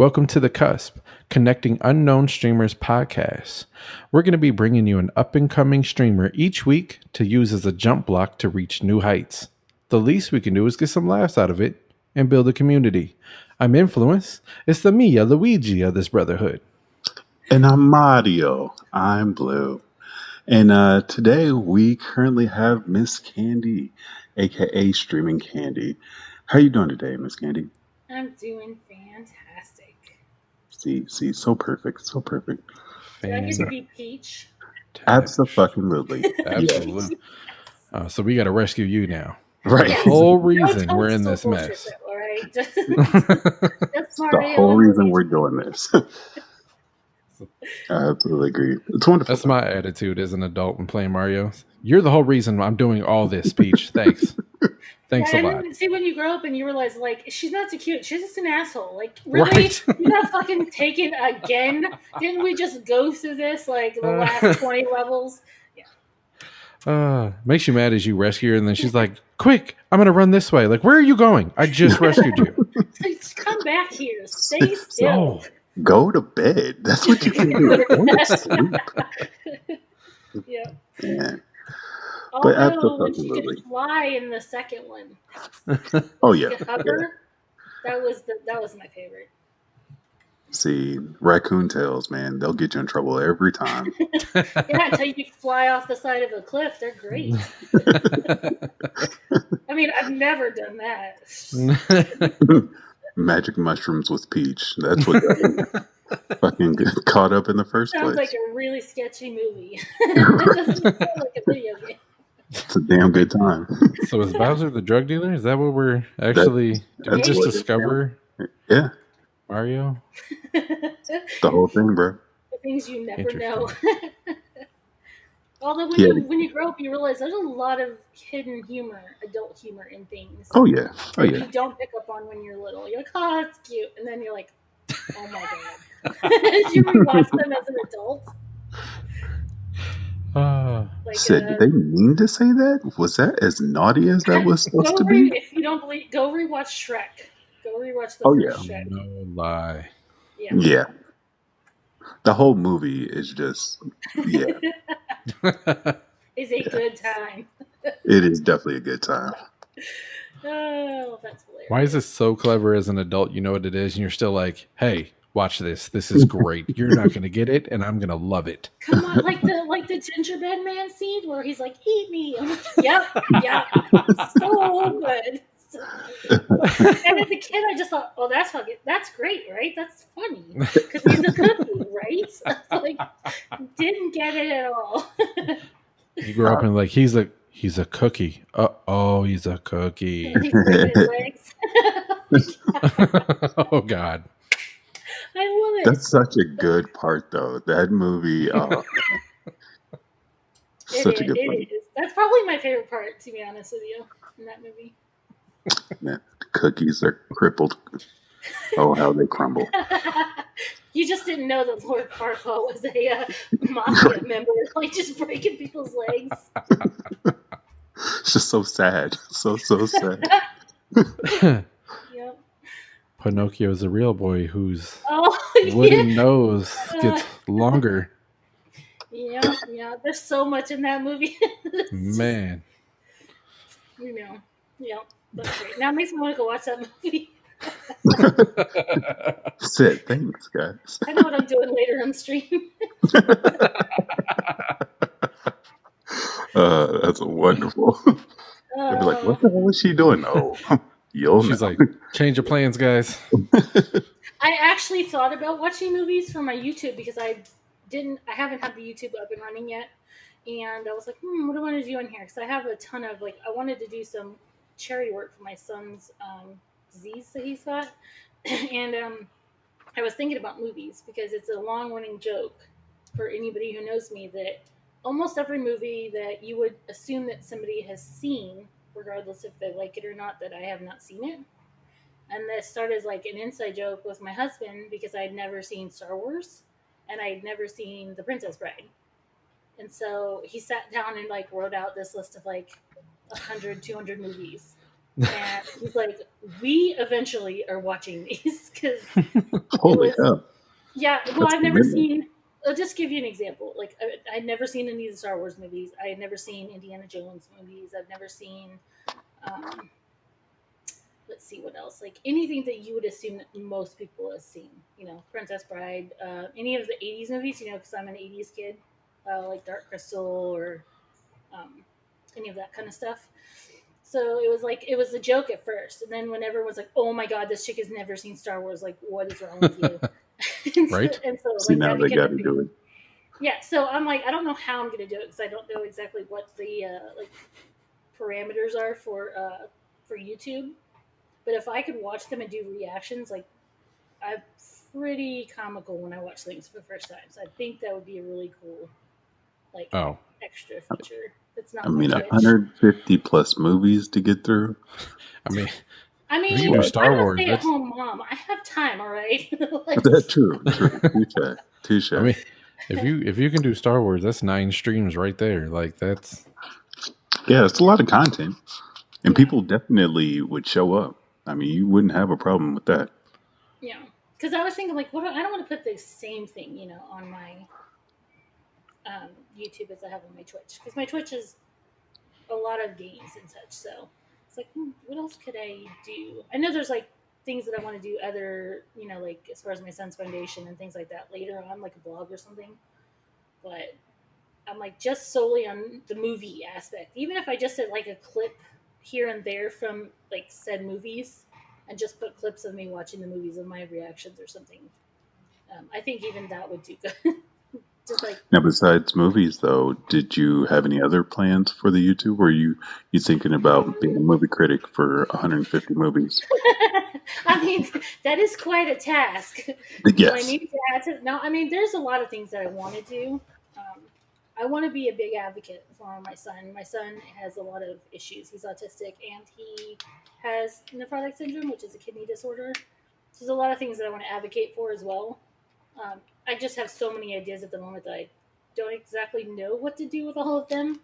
Welcome to The Cusp, Connecting Unknown Streamers podcast. We're going to be bringing you an up and coming streamer each week to use as a jump block to reach new heights. The least we can do is get some laughs out of it and build a community. I'm Influence. It's the Mia Luigi of this brotherhood. And I'm Mario. I'm Blue. And today we currently have Miss Kandiee, aka Streaming Kandiee. How you doing today, Miss Kandiee? I'm doing fantastic. See, so perfect, so perfect. Do I get to be Peach? Absolutely. Absolutely. So we got to rescue you now. Right. The whole reason we're in this mess. All right. That's the whole reason we're doing this. I absolutely agree. It's wonderful. That's my attitude as an adult when playing Mario. You're the whole reason I'm doing all this, Peach. Thanks. Thanks a lot. See, when you grow up and you realize, like, she's not too cute. She's just an asshole. Like, really? Right. You got fucking taken again? Didn't we just go through this, like, the last 20 levels? Yeah. Makes you mad as you rescue her, and then she's like, quick, I'm going to run this way. Like, where are you going? I just rescued you. Come back here. Stay still. Go to bed. That's what you can do. Go to sleep. Yeah. Yeah. Although when she could fly in the second one. Oh yeah. Hover, that was my favorite. See, raccoon tails, man, they'll get you in trouble every time. Yeah, until you fly off the side of a cliff. They're great. I mean, I've never done that. Magic mushrooms with Peach. That's what fucking get caught up in the first place. Sounds like a really sketchy movie. It doesn't sound like a video game. It's a damn good time. So is Bowser the drug dealer? Is that what we're actually... Did we just discover Yeah. Mario? The whole thing, bro. The things you never know. Although when you grow up, you realize there's a lot of hidden humor, adult humor in things. Oh, yeah. Oh, yeah. You don't pick up on when you're little. You're like, oh, that's cute. And then you're like, oh, my God. Did you rewatch them as an adult? Sid, did they mean to say that? Was that as naughty as that was supposed to be? If you don't believe, go rewatch Shrek. Go rewatch the first Shrek. No lie. Yeah. The whole movie is just, yeah. It's a good time. It is definitely a good time. Oh, that's hilarious. Why is this so clever as an adult? You know what it is, and you're still like, hey, watch this. This is great. You're not going to get it, and I'm going to love it. Come on, like the gingerbread man scene where he's like, eat me. I'm like, yep. So good. And as a kid, I just thought, oh, that's great, right? That's funny. Because he's a cookie, right? Like, didn't get it at all. You grew up and like, he's a cookie. Oh, he's a cookie. He's breaking his legs. Oh, God. I love it. That's such a good part, though. That movie, such a good part. It is. That's probably my favorite part, to be honest with you, in that movie. Man, cookies are crippled. Oh, how they crumble. You just didn't know that Lord Farquaad was a mafia member, like just breaking people's legs. It's just so sad. So sad. Yep. Pinocchio's a real boy whose wooden nose gets longer. Yeah. There's so much in that movie. Man. Yeah. That's great. Now it makes me want to go watch that movie. Sid, thanks, guys. I know what I'm doing later on stream. That's wonderful. They'll be like, what the hell is she doing? Oh, she's like, change your plans, guys. I actually thought about watching movies for my YouTube because I haven't had the YouTube up and running yet. And I was like, what do I want to do on here? Because I have a ton of, I wanted to do some charity work for my son's disease that he's got. And I was thinking about movies because it's a long-running joke for anybody who knows me that almost every movie that you would assume that somebody has seen, regardless if they like it or not, that I have not seen it. And this started as an inside joke with my husband because I had never seen Star Wars and I had never seen The Princess Bride. And so he sat down and wrote out this list of 100, 200 movies. And he's like, we eventually are watching these because it Holy was, hell, yeah. Well, that's I've never commitment. seen. I'll just give you an example. Like I'd never seen any of the Star Wars movies. I had never seen Indiana Jones movies. I've never seen. Um, let's see what else. Like anything that you would assume that most people have seen. You know, Princess Bride. Any of the '80s movies. You know, because I'm an '80s kid. Like Dark Crystal or um, any of that kind of stuff. So it was like it was a joke at first, and then when everyone's like, "Oh my god, this chick has never seen Star Wars. Like, what is wrong with you?" Right? And so See, like now that they became got a to thing. do it. Yeah. So I'm like, I don't know how I'm gonna do it because I don't know exactly what the like parameters are for YouTube. But if I could watch them and do reactions, like I'm pretty comical when I watch things for the first time. So I think that would be a really cool like Oh, extra feature. That's I not my mean, Twitch. 150 plus movies to get through. I mean, I if you It's can a do mean, lot. Star I'm a Wars, that's. stay-at-home mom. I have time, all right. Like, That's true. True. Touche. Touche. I mean, if you can do Star Wars, that's 9 streams right there. Like that's. Yeah, it's a lot of content, and yeah, people definitely would show up. I mean, you wouldn't have a problem with that. yeah. Because I was thinking, like, what? I don't want to put the same thing, on my YouTube as I have on my Twitch. Because my Twitch is a lot of games and such. So it's like, what else could I do? I know there's like things that I want to do other, like as far as my son's foundation and things like that later on, like a blog or something. But I'm like just solely on the movie aspect. Even if I just did like a clip here and there from like said movies, and just put clips of me watching the movies of my reactions or something, I think even that would do good. Just like, Now, besides movies, though, did you have any other plans for the YouTube? Or you thinking about being a um, movie critic for 150 movies? I mean, that is quite a task. Do I Yes. need to add to? No, I mean, there's a lot of things that I want to do. Um, I want to be a big advocate for my son. My son has a lot of issues. He's autistic and he has nephrotic syndrome, which is a kidney disorder. So there's a lot of things that I want to advocate for as well. I just have so many ideas at the moment that I don't exactly know what to do with all of them.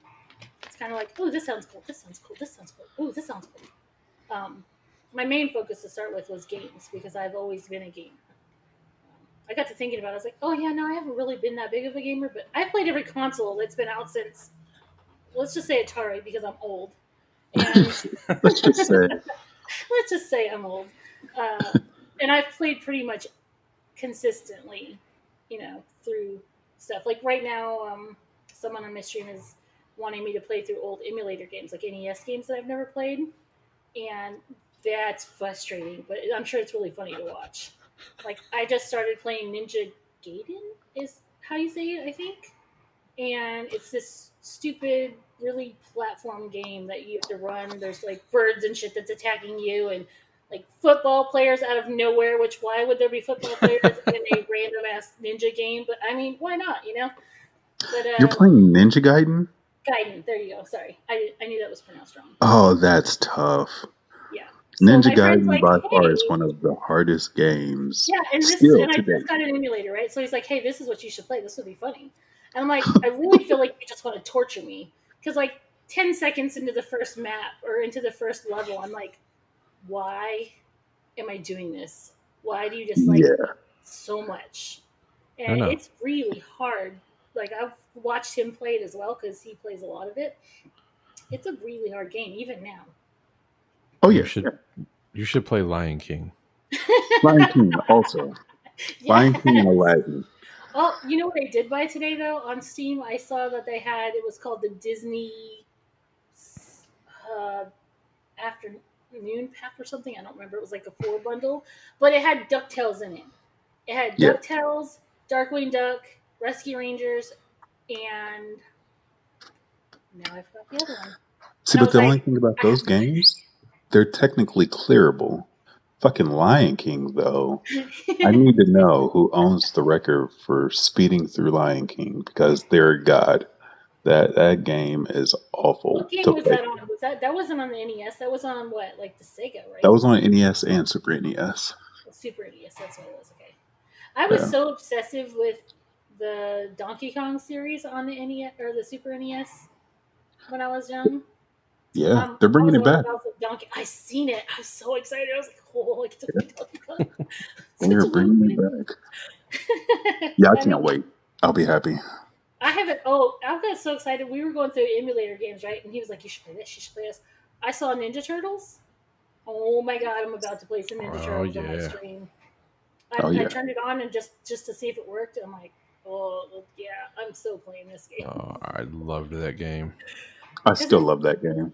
It's kind of like, oh, this sounds cool. This sounds cool. This sounds cool. Oh, this sounds cool. My main focus to start with was games because I've always been a gamer. I got to thinking about it. I was like, oh, yeah, no, I haven't really been that big of a gamer, but I've played every console that's been out since, let's just say Atari because I'm old. And Let's just say, let's just say I'm old. Uh, and I've played pretty much consistently, through stuff. Like right now, someone on my stream is wanting me to play through old emulator games, like NES games that I've never played. And that's frustrating, but I'm sure it's really funny to watch. Like I just started playing Ninja Gaiden is how you say it, I think, and it's this stupid, really platform game that you have to run. There's like birds and shit that's attacking you, and like football players out of nowhere. Which why would there be football players in a random ass ninja game? But I mean, why not? But you're playing Ninja Gaiden? Gaiden. There you go. Sorry, I knew that was pronounced wrong. Oh, that's tough. Yeah. So Ninja my friend's Gaiden like, by far is hey, one of the hardest games yeah, still and I to just date. got an emulator, right? So he's like, hey, this is what you should play. This would be funny. And I'm like, I really feel like you just want to torture me because like 10 seconds into the first map or into the first level, I'm like, why am I doing this? Why do you dislike Yeah. me so much? I And know. it's really hard. Like I've watched him play it as well because he plays a lot of it. It's a really hard game, even now. Oh You yeah. should Yeah. you should play Lion King. Lion King also. Lion King and Yes. Aladdin. Oh, you know what I did buy today though on Steam? I saw that they had it was called the Disney uh, afternoon pack or something. I don't remember. It was like a four bundle, but it had Ducktales in it. It had Yeah. Ducktales, Darkwing Duck, Rescue Rangers, and now I forgot the other one. See, And I but was the like, only thing about I those have to games, they're technically clearable. Fucking Lion King, though. I finish. need to know who owns the record for speeding through Lion King because they're God. That game is What awful game to was play. that on? That wasn't on the NES? That was on what, like the Sega, That right? was on NES and Super NES. The Super NES. That's what it was. Okay. I was Yeah. so obsessive with the Donkey Kong series on the NES or the Super NES when I was young. Yeah, they're I was bringing it all back. about the Donkey. I seen it. I was so excited. I was like, oh, I get to play Donkey Kong. Such They're a little bringing it kid. back. Yeah, I I mean, can't wait. I'll be happy. I haven't. Oh, I got so excited. We were going through emulator games, right? And he was like, "You should play this. You should play this." I saw Ninja Turtles. Oh my god, I'm about to play some Ninja Oh Turtles on my yeah. stream. Oh I yeah. turned it on and just to see if it worked. I'm like, oh well, yeah, I'm so playing this game Oh, I loved that game. I because still love that game.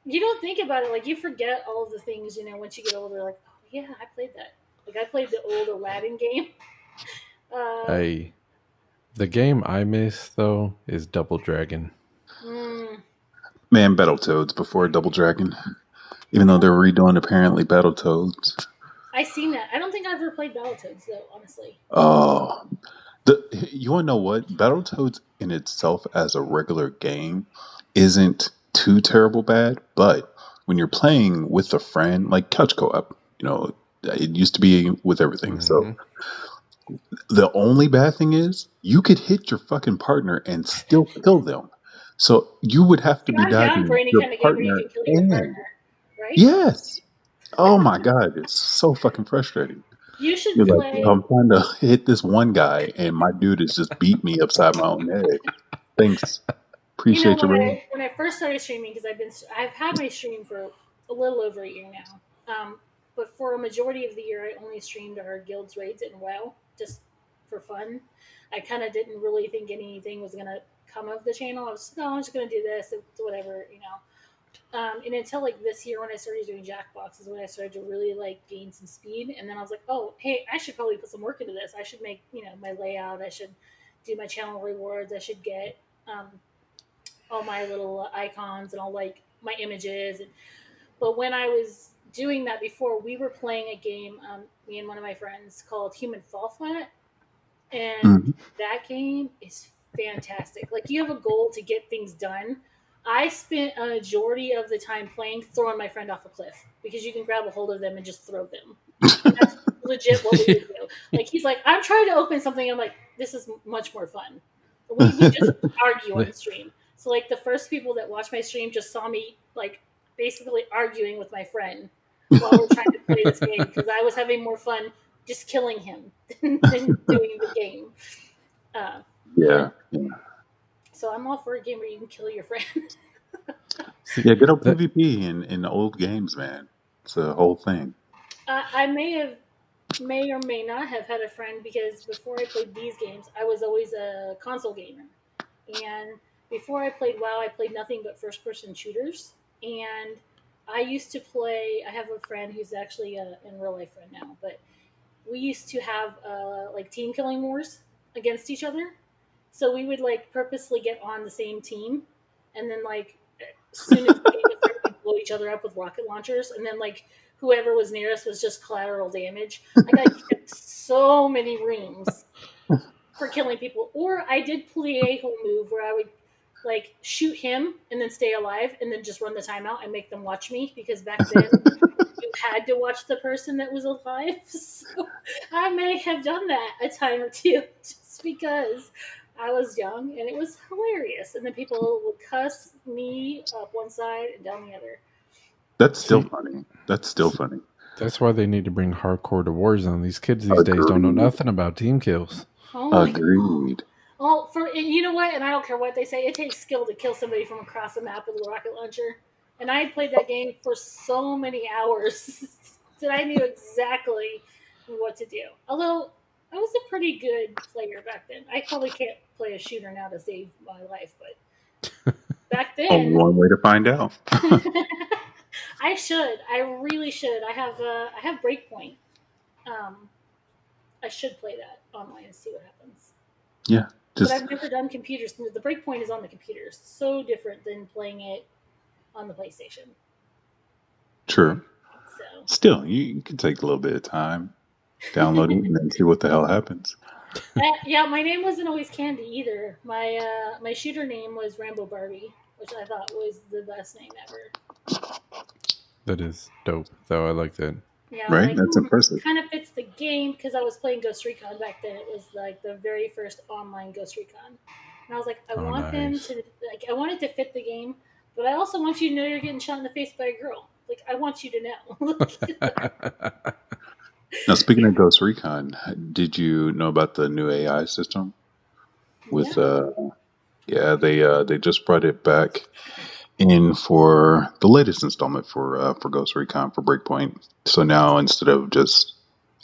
you don't think about it. Like you forget all of the things once you get older. Like, oh yeah, I played that. Like I played the old Aladdin game. Uh, I the game I miss though is Double Dragon. mm, Man, Battletoads before Double Dragon. Even I though don't. they're redoing apparently Battletoads. I seen that. I don't think I've ever played Battletoads though. Honestly, Oh, you want to know what? Battletoads in itself as a regular game isn't too terrible bad, but when you're playing with a friend, like couch co-op, it used to be with everything. So Hmm. the only bad thing is you could hit your fucking partner and still kill them. So you would have to be I'm down for dodging any your kind of game where you partner can kill your and partner, right? yes. Oh my god, it's so fucking frustrating. You should You're like, play. I'm trying to hit this one guy, and my dude is just beat me upside my own head. Thanks. Appreciate you, When bro. I first started streaming, because I've had my stream for a little over a year now. But for a majority of the year, I only streamed our guild's raids in WoW just for fun. I kind of didn't really think anything was gonna come of the channel. I was just, no, I'm just gonna do this, it's whatever. And until like this year when I started doing Jackbox is when I started to really like gain some speed. And then I was like, oh, hey, I should probably put some work into this. I should make my layout. I should do my channel rewards. I should get all my little icons and all like my images. But when I was doing that before, we were playing a game, me and one of my friends, called Human Fall Flat, and Hmm. that game is fantastic. Like you have a goal to get things done. I spent a majority of the time playing throwing my friend off a cliff because you can grab a hold of them and just throw them. And that's legit what we would do. Like he's like, I'm trying to open something. I'm like, this is much more fun. We just argue on the stream. So like the first people that watched my stream just saw me like basically arguing with my friend while we're trying to play this game because I was having more fun just killing him than doing the game. Uh, yeah. Yeah, yeah, So I'm all for a game where you can kill your friend. See yeah. Good old that PvP in old games, man. It's a whole thing. I may or may not have had a friend because before I played these games, I was always a console gamer. And before I played WoW, I played nothing but first person shooters. And I used to play. I have a friend who's actually in real life right now, but we used to have like team killing wars against each other. So we would like purposely get on the same team, and then like as soon as the game would start, we'd blow each other up with rocket launchers, and then like whoever was nearest was just collateral damage. I got kicked so many rooms for killing people. Or I did play a whole move where I would like shoot him and then stay alive and then just run the timeout and make them watch me because back then you had to watch the person that was alive. So I may have done that a time or two just because I was young and it was hilarious. And then people would cuss me up one side and down the other. That's still see, funny. That's still see funny. that's why they need to bring hardcore to Warzone. These kids these days don't know Agreed. nothing about team kills. Oh my god. Agreed. Oh, and you know what? And I don't care what they say. It takes skill to kill somebody from across the map with a rocket launcher. And I played that game for so many hours that I knew exactly what to do. Although I was a pretty good player back then. I probably can't play a shooter now to save my life, but back Oh, then one way to find out. I should. I really should. I have Breakpoint. Um, I should play that online and see what happens. Yeah, But just I've never done computers. The Breakpoint is on the computer. So different than playing it on the PlayStation. true. So Still, you can take a little bit of time, download it, and then see what the hell happens. yeah, my name wasn't always Candy either. My shooter name was Rambo Barbie, which I thought was the best name ever. That is dope, though. I like that. Yeah, I was Right? like, That's impressive. kind of fits the game because I was playing Ghost Recon back then. It was like the very first online Ghost Recon, and I was like, I Oh, want them nice. to I want it to fit the game, but I also want you to know you're getting shot in the face by a girl. Like, I want you to know. Now, speaking of Ghost Recon, did you know about the new AI system? With No. yeah, they just brought it back in for the latest installment for Ghost Recon for Breakpoint. So now instead of just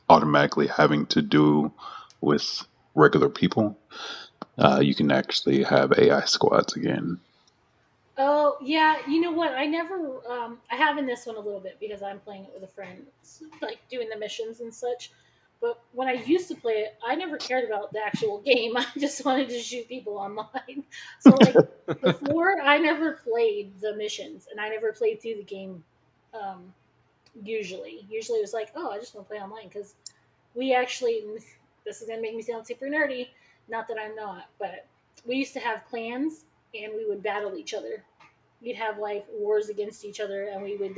automatically having to do with regular people, you can actually have AI squads again. Oh yeah, you know what? I never. I have in this one a little bit because I'm playing it with a friend, like doing the missions and such. But when I used to play it, I never cared about the actual game. I just wanted to shoot people online. So like before, I never played the missions, and I never played through the game. Um, usually it was like, oh, I just want to play online because we actually. This is gonna make me sound super nerdy. Not that I'm not, but we used to have clans, and we would battle each other. We'd have like wars against each other, and we would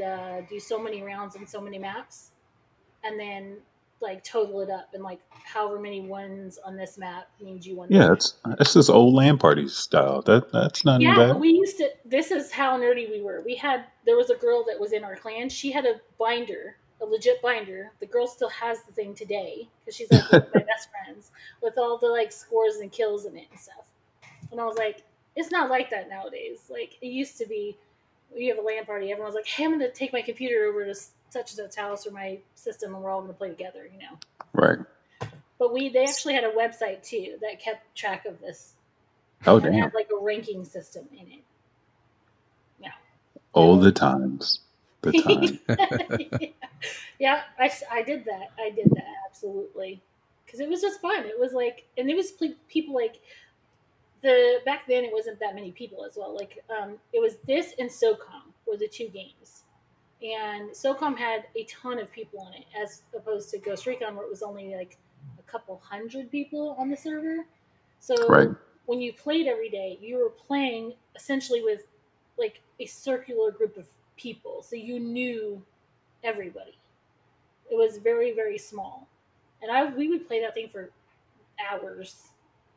do so many rounds and so many maps, and then like total it up, and like however many wins on this map means you won this Yeah, map. it's this old LAN party style. That's not Yeah, bad. we used to. This is how nerdy we were. There was a girl that was in our clan. She had a binder, a legit binder. The girl still has the thing today because she's like one of my best friends with all the like scores and kills in it and stuff. And I was like, it's not like that nowadays. Like it used to be, you have a LAN party, everyone's like, hey, I'm going to take my computer over to such and such house or my system, and we're all going to play together, you know. Right. But they actually had a website too that kept track of this Oh and had damn. like a ranking system in it. Yeah, it Oh, was. the times. The time. Yeah, I did that. I did that absolutely because it was just fun. It was like, and it was people like the back then it wasn't that many people as well. Like it was this and SOCOM were the two games, and SOCOM had a ton of people on it as opposed to Ghost Recon where it was only like a couple hundred people on the server. Right. So when you played every day, you were playing essentially with like a circular group of people, so you knew everybody. It was very very small, and I we would play that thing for hours,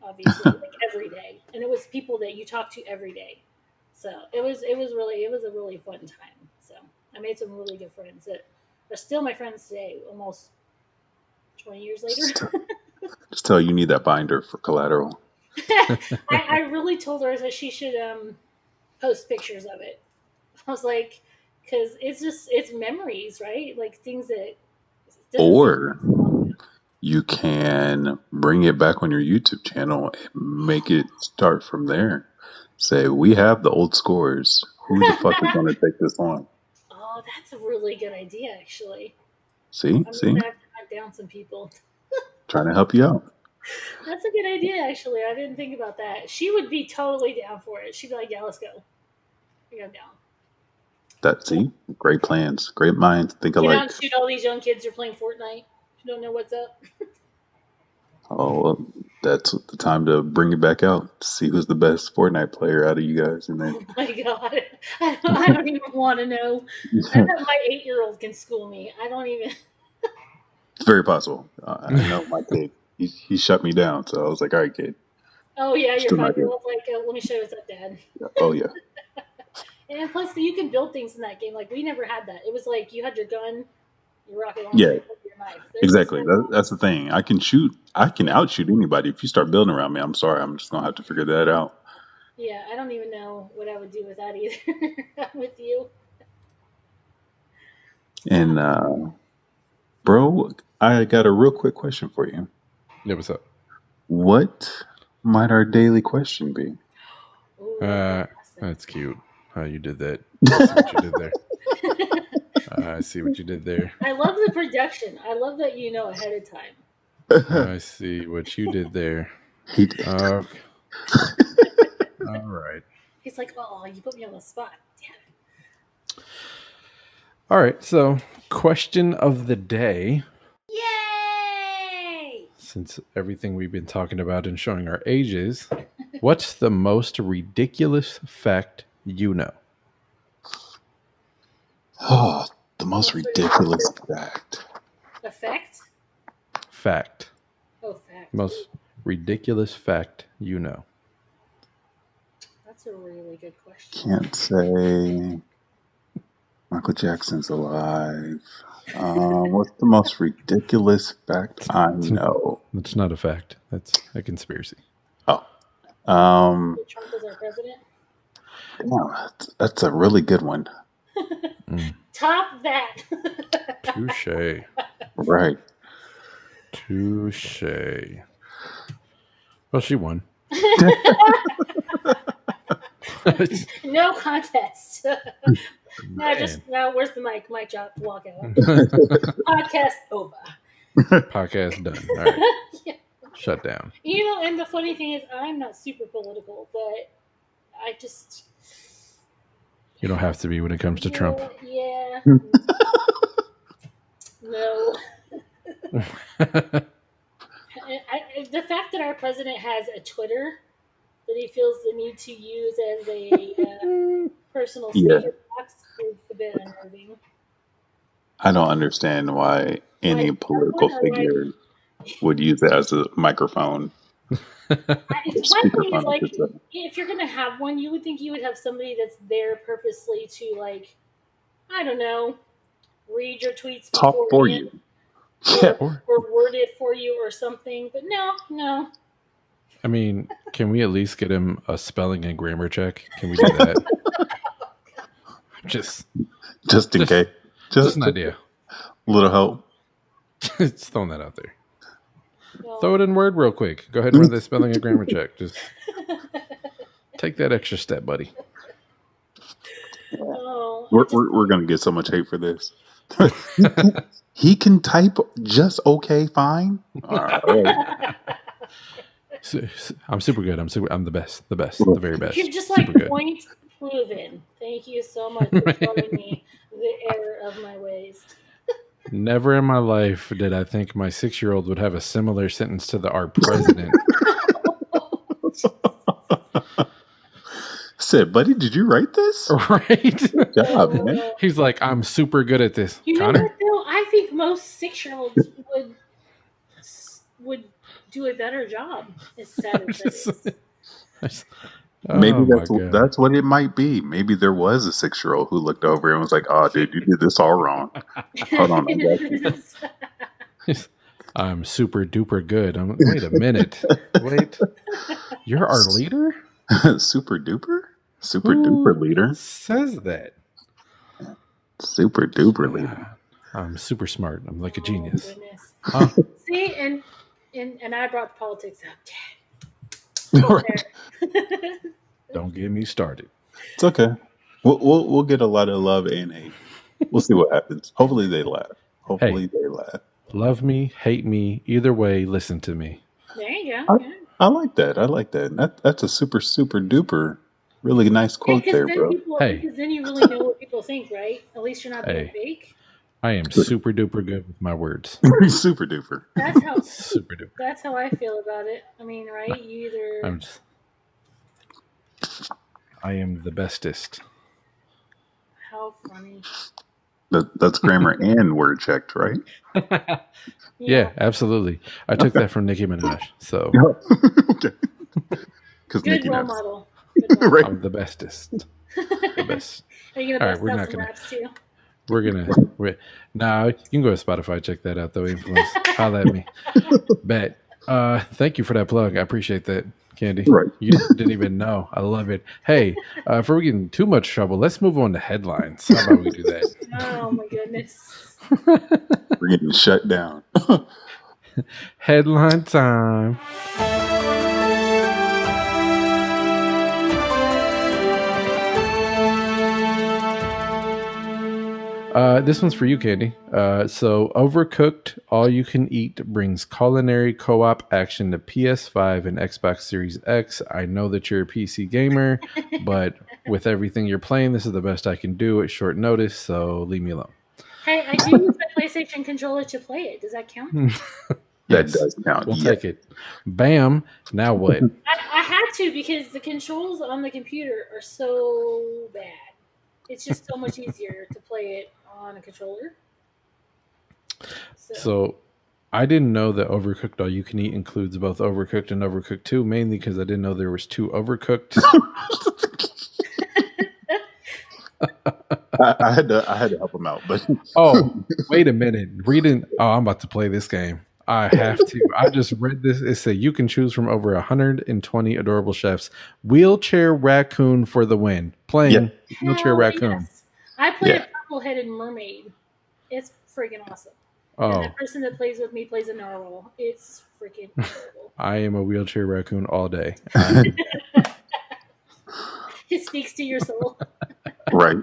obviously, like every day, and it was people that you talk to every day. So it was a really fun time. So I made some really good friends that are still my friends today, almost 20 years later. Just, just tell you need that binder for collateral. I really told her that she should post pictures of it. I was like, because it's memories, right? Like things that it doesn't seem Or like so long ago. you can bring it back on your YouTube channel and make it start from there. Say, we have the old scores. Who the fuck is going to take this on? Oh, that's a really good idea, actually. See? I'm See? gonna have to hunt down some people. Trying to help you out. That's a good idea, actually. I didn't think about that. She would be totally down for it. She'd be like, "Yeah, let's go. I'm down." That, see? Great plans. Great minds think Get out and alike. shoot all these young kids who are playing Fortnite. You don't know what's up. Oh, well, that's the time to bring it back out. See who's the best Fortnite player out of you guys. And then Oh my god, I don't even want to know. I bet my 8-year-old can school me. I don't even. it's very possible. I know my kid. He shut me down. So I was like, all right, kid, Oh yeah, your still not 5-year here. old's like, let me show you what's up, Dad. Oh, yeah. And plus, you can build things in that game. Like we never had that. It was like you had your gun, your rocket launcher, Yeah, and your knife. There was exactly. no. That's the thing. I can shoot. I can outshoot anybody. If you start building around me, I'm sorry. I'm just gonna have to figure that out. Yeah, I don't even know what I would do with that either. I'm with you. And bro, I got a real quick question for you. Yeah, what's up? What might our daily question be? Ooh, I love guessing. That's cute. How you did that. I see what you did there. I see what you did there. I love the production. I love that you know ahead of time. I see what you did there. He did. Okay. All right. He's like, oh, you put me on the spot. Damn All right. So, question of the day. it. Yay! Since everything we've been talking about and showing our ages, what's the most ridiculous fact you know? Oh, the most Most ridiculous ridiculous fact. effect? Fact. Oh, fact. Most ridiculous fact you know. That's That's a really good question. Can't say Michael Jackson's alive. What's the most ridiculous fact I know? That's not a fact. That's a conspiracy. Oh, um, That Trump is our president. yeah, that's a really good one. Mm. Top that. Touche. Right. Touche. Well, she won. No contest. Man. Where's the mic? Mic drop. Walk out. Podcast over. Podcast done. All right. Yeah. Shut down. And the funny thing is, I'm not super political, but I just. You don't have to be when it comes to Trump. Yeah. No. The fact that our president has a Twitter that he feels the need to use as a personal Yeah. statement box is a bit unnerving. I don't understand why any Like, political figure would use it as a microphone. My thing is, Speakerphone, I like, should say. if you're gonna have one, you would think you would have somebody that's there purposely to, like, I don't know, read your tweets Talk for beforehand, you. Yeah. or word it for you or something. But no. I mean, can we at least get him a spelling and grammar check? Can we do that? Just in case. Just an idea. Little help. Just throwing that out there. Well, Throw it in Word real quick. Go ahead and run the spelling and grammar check. Just take that extra step, buddy. We're gonna get so much hate for this. He can type just okay, fine. All right. I'm super good. I'm the best. The very best. You're just super like good. point proven. Thank you so much for showing me the error of my ways. Never in my life did I think my 6-year-old would have a similar sentence to our president. Said, buddy, did you write this? Right? Good job, man. He's like, I'm super good at this. You know Connor? what, though? I think most 6-year-olds would do a better job. As sad as that is. Maybe Oh, that's what it might be. Maybe there was a 6-year-old who looked over and was like, "Oh, dude, you did this all wrong." Hold on, I got you. I'm super duper good. Wait a minute. Wait, you're our leader? Super duper leader. Says that? Super duper leader. I'm super smart. I'm like a genius. Goodness. Huh? See, and I brought the politics up. Right. Don't get me started. It's okay. We'll get a lot of love and hate. We'll see what happens. Hopefully they laugh. They laugh. Love me, hate me, either way, listen to me. There you go. I like that. That's a super duper really nice quote there, bro. Because then you really know what people think, right? At least you're not being fake. I am super duper good with my words. Super duper. That's how super duper. That's how I feel about it. I mean, right? You either. I am the bestest. How funny. That's grammar and word checked, right? Yeah, absolutely. I took that from Nicki Minaj. So okay. Good role model. Right. I'm the bestest. The best. Are you gonna bust out some raps too? Nah, you can go to Spotify, check that out though. Influence. Holla at me. Bet. Thank you for that plug. I appreciate that, Kandiee. Right. You didn't even know. I love it. Hey, before we get in too much trouble, let's move on to headlines. How about we do that? Oh my goodness. We're getting shut down. Headline time. This one's for you, Kandiee. So, Overcooked All You Can Eat brings culinary co-op action to PS5 and Xbox Series X. I know that you're a PC gamer, but with everything you're playing, this is the best I can do at short notice, so leave me alone. Hey, I do use my PlayStation controller to play it. Does that count? That does count. We'll take it. Bam. Now what? I had to because the controls on the computer are so bad. It's just so much easier to play it on a controller. So I didn't know that Overcooked All You Can Eat includes both Overcooked and Overcooked 2, mainly because I didn't know there was two Overcooked. I had to help him out, but Oh, wait a minute. Reading. Oh, I'm about to play this game. I have to. I just read this. It said you can choose from over 120 adorable chefs. Wheelchair Raccoon for the win. yeah, Playing Wheelchair Hell Raccoon. yes. I played a yeah. purple-headed mermaid. It's freaking awesome. And the Oh, person that plays with me plays a narwhal. It's freaking incredible. I am a Wheelchair Raccoon all day. It speaks to your soul. Right.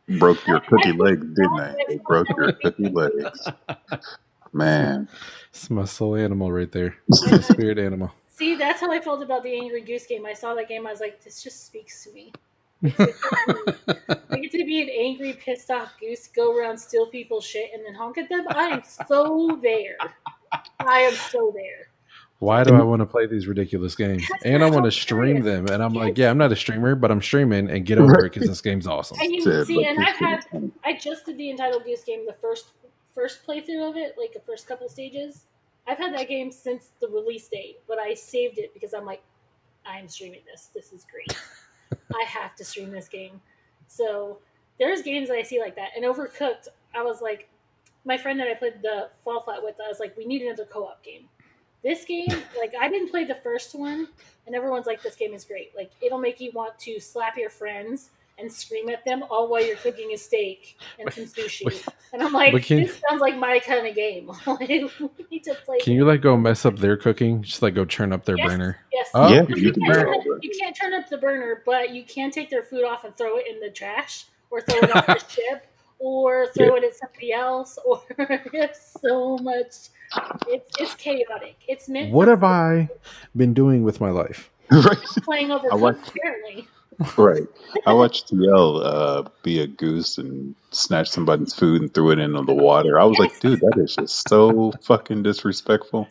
Broke your I cookie feel legs, didn't they? They broke your cookie legs. Man. It's my soul animal right there. It's my spirit animal. See, that's how I felt about the Angry Goose Game. I saw that game, I was like, this just speaks to me. It's me. I get to be an angry, pissed off goose, go around, steal people's shit, and then honk at them. I am so there. I am so there. Why do I want to play these ridiculous games? Because And they're I want to stream hilarious. them. And I'm like, yeah, Yes. I'm not a streamer, but I'm streaming and get over it because this game's awesome. And you Said, see, but and this shit is funny. I just did the Entitled Goose Game, the first playthrough of it, like the first couple stages. I've had that game since the release date, but I saved it because I'm like, I'm streaming this. This is great. I have to stream this game. So there's games that I see like that. And Overcooked, I was like, my friend that I played the Fall Flat with, I was like, we need another co-op game. This game, like, I didn't play the first one, and everyone's like, this game is great. Like, it'll make you want to slap your friends and scream at them all while you're cooking a steak and some sushi. And I'm like, this sounds like my kind of game. Like, we need to play. Can you like go mess up their cooking? Just like go turn up their burner. Yes. Oh, Yeah, you you can can do burn. all that. You can't turn up the burner, but you can take their food off and throw it in the trash, or throw it off the ship, or throw it at somebody else, or it's so much. It's chaotic. It's meant What for have I been doing with my life? Right. playing I Overcooked, watched apparently. right. I watched TL be a goose and snatch somebody's food and threw it into the water. I was like, Yes. dude, that is just so fucking disrespectful.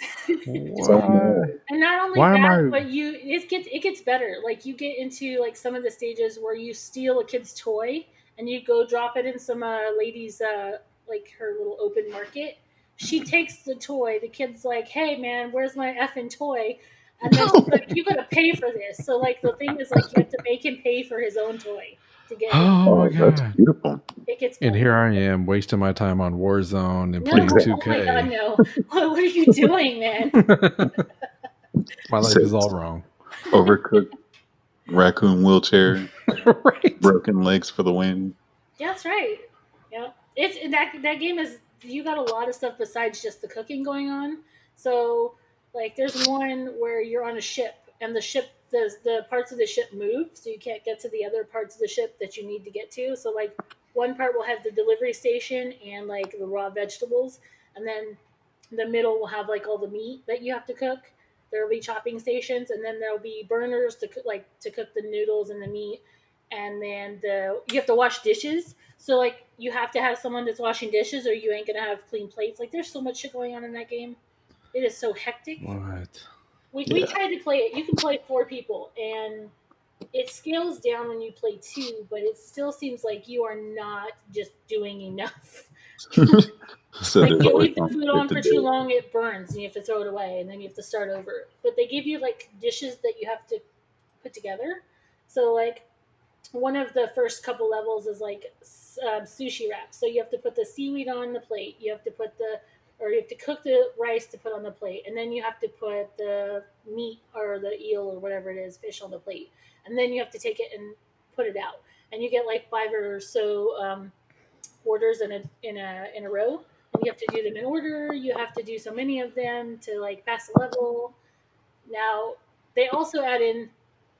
So Why? mad. And not only Why am that, I? but it gets better. Like you get into like some of the stages where you steal a kid's toy and you go drop it in some lady's like her little open market. She takes the toy. The kid's like, "Hey man, where's my effing toy?" And then she's like, "You gotta pay for this." So like the thing is like you have to make him pay for his own toy to get his. Oh my Oh, that's god! beautiful. It gets And better. here I am wasting my time on Warzone and No, playing Exactly. oh my god, 2K. no! What are you doing, man? My life is all wrong. Overcooked raccoon wheelchair, Right. broken legs for the win. Yeah, that's right. Yeah, it's that game is you got a lot of stuff besides just the cooking going on. So like, there's one where you're on a ship and the parts of the ship move, so you can't get to the other parts of the ship that you need to get to. So like one part will have the delivery station and like the raw vegetables, and then the middle will have like all the meat that you have to cook. There will be chopping stations, and then there'll be burners to cook the noodles and the meat, and then you have to wash dishes. So like you have to have someone that's washing dishes, or you ain't gonna have clean plates. Like there's so much shit going on in that game. It is so hectic. What? We Yeah. tried to play it. You can play 4 people, and it scales down when you play 2, but it still seems like you are not just doing enough. So Like there's you always leave the something food good on to for too do. long, it burns, and you have to throw it away, and then you have to start over. But they give you like dishes that you have to put together. So like one of the first couple levels is like sushi wraps. So you have to put the seaweed on the plate. You have to cook the rice to put on the plate, and then you have to put the meat or the eel or whatever it is, fish on the plate, and then you have to take it and put it out. And you get like 5 or so orders in a row, and you have to do them in order. You have to do so many of them to like pass the level. Now, they also add in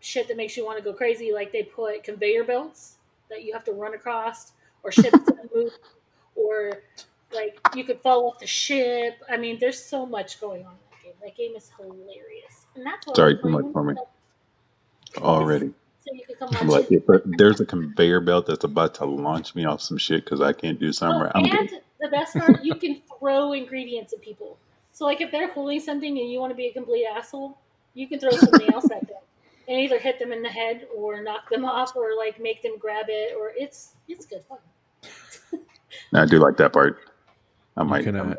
shit that makes you want to go crazy. Like they put conveyor belts that you have to run across, or ships that move, or like you could fall off the ship. I mean, there's so much going on in that game. That game is hilarious, and that's what we're Sorry, too much playing. for me So already. you could come I'm watch like, it. if there's a conveyor belt that's about to launch me off some shit because I can't do something Oh, right, I'm and good. the best part, you can throw ingredients at people. So, like, if they're holding something and you want to be a complete asshole, you can throw something else at them and either hit them in the head or knock them off or like make them grab it. Or it's good fun. I do like that part. I You might. cannot.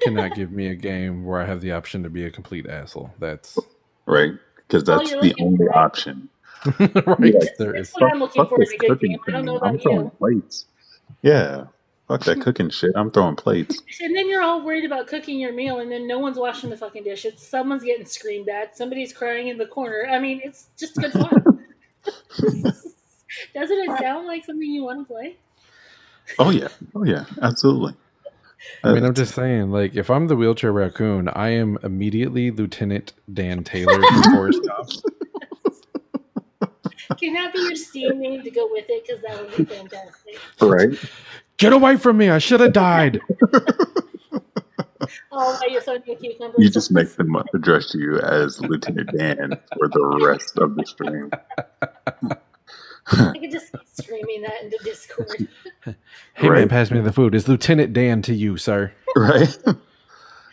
cannot give me a game where I have the option to be a complete asshole. That's right? Because All that's you're the looking only for, right? option. You're right. like, There That's is. what I'm looking fuck for in this a good game. cooking I don't know thing. I'm about throwing you. plates. Yeah. Fuck that cooking shit. I'm throwing plates. And then you're all worried about cooking your meal, and then no one's washing the fucking dishes. Someone's getting screamed at. Somebody's crying in the corner. I mean, it's just good fun. Doesn't it sound like something you want to play? Oh yeah. Oh yeah. Absolutely. I mean, I'm It's- just saying, like, if I'm the wheelchair raccoon, I am immediately Lieutenant Dan Taylor from Forrest Gump. Can that be your Steam name to go with it? Because that would be fantastic. right. Get away from me! I should have died. Oh, why you're throwing a cucumber? You just make them address you as Lieutenant Dan for the rest of the stream. I could just keep screaming that into Discord. Hey, Right. man, pass me the food. It's Lieutenant Dan to you, sir. Right.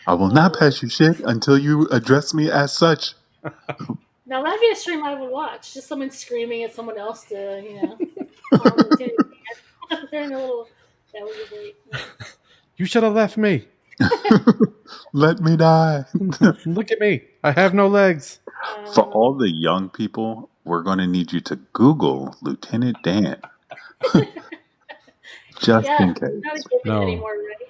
I will not pass you shit until you address me as such. Now that'd be a stream I would watch. Just someone screaming at someone else to, call them Lieutenant Dan. They're in a little. That would be great. Yeah. You should have left me. Let me die. Look at me. I have no legs. For all the young people, we're going to need you to Google Lieutenant Dan. Just Yeah, in case. not a kid No. anymore, right?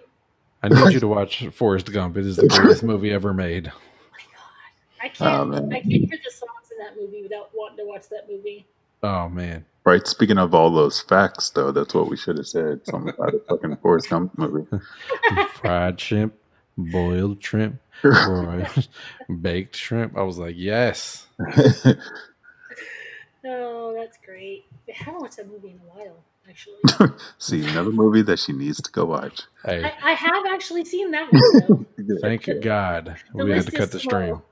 I need you to watch Forrest Gump. It is the greatest movie ever made. I Oh, can't. man. I can't hear the songs in that movie without wanting to watch that movie. Oh, man. Right. Speaking of all those facts, though, that's what we should have said. Something about a fucking Forrest Gump movie. Fried shrimp, boiled shrimp, broiled, baked shrimp. I was like, yes. Oh, that's great. I haven't watched that movie in a while, actually. See, another movie that she needs to go watch. Hey, I have actually seen that one though. thank God The we had to list cut is the small.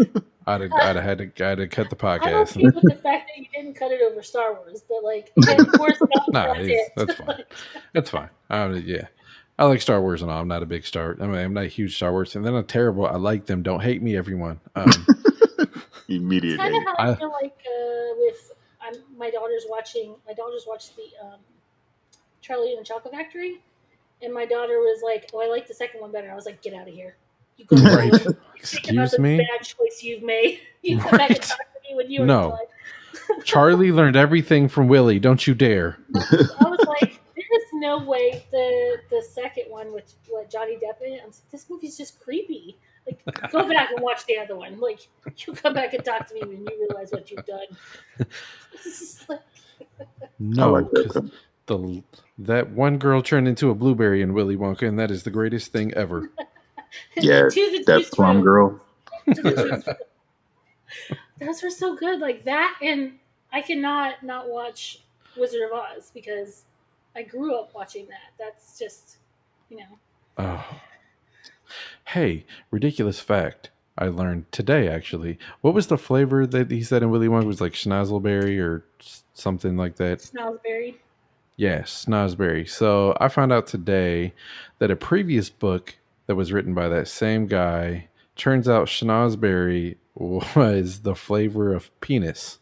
stream. I'd have had to cut the I'm podcast. okay with the fact that you didn't cut it over Star Wars, but again, Forrest Gump, Nah, that's it. that's fine. That's fine. Yeah. I like Star Wars and all. I'm not a big I'm not a huge Star Wars, and they're not terrible. I like them. Don't hate me, everyone. Immediate It's kind of hate. how I feel like with my daughter's watching. My daughter's watched the Charlie and the Chocolate Factory, and my daughter was like, "Oh, I like the second one better." I was like, "Get out of here! You go Right. think about Excuse the me? bad choice you've made. You come back and Right. talk to me when you were No. alive." Charlie learned everything from Willie. Don't you dare. I was like, "There is no way the second one with what Johnny Depp in it. I was like, this movie's just creepy. Like, go back and watch the other one. Like, you come back and talk to me when you realize what you've done." It's just like, No, like that, 'cause that one girl turned into a blueberry in Willy Wonka, and that is the greatest thing ever. Yeah, to the that juice plum room. girl. To the juice room. Those were so good. Like that, and I cannot not watch Wizard of Oz because I grew up watching that. That's just, Oh. Hey, ridiculous fact. I learned today, actually. What was the flavor that he said in Willy Wonka? It was like schnozzelberry or something like that. Snosberry. Yeah, snozberry. So I found out today that a previous book that was written by that same guy, turns out schnozberry was the flavor of penis.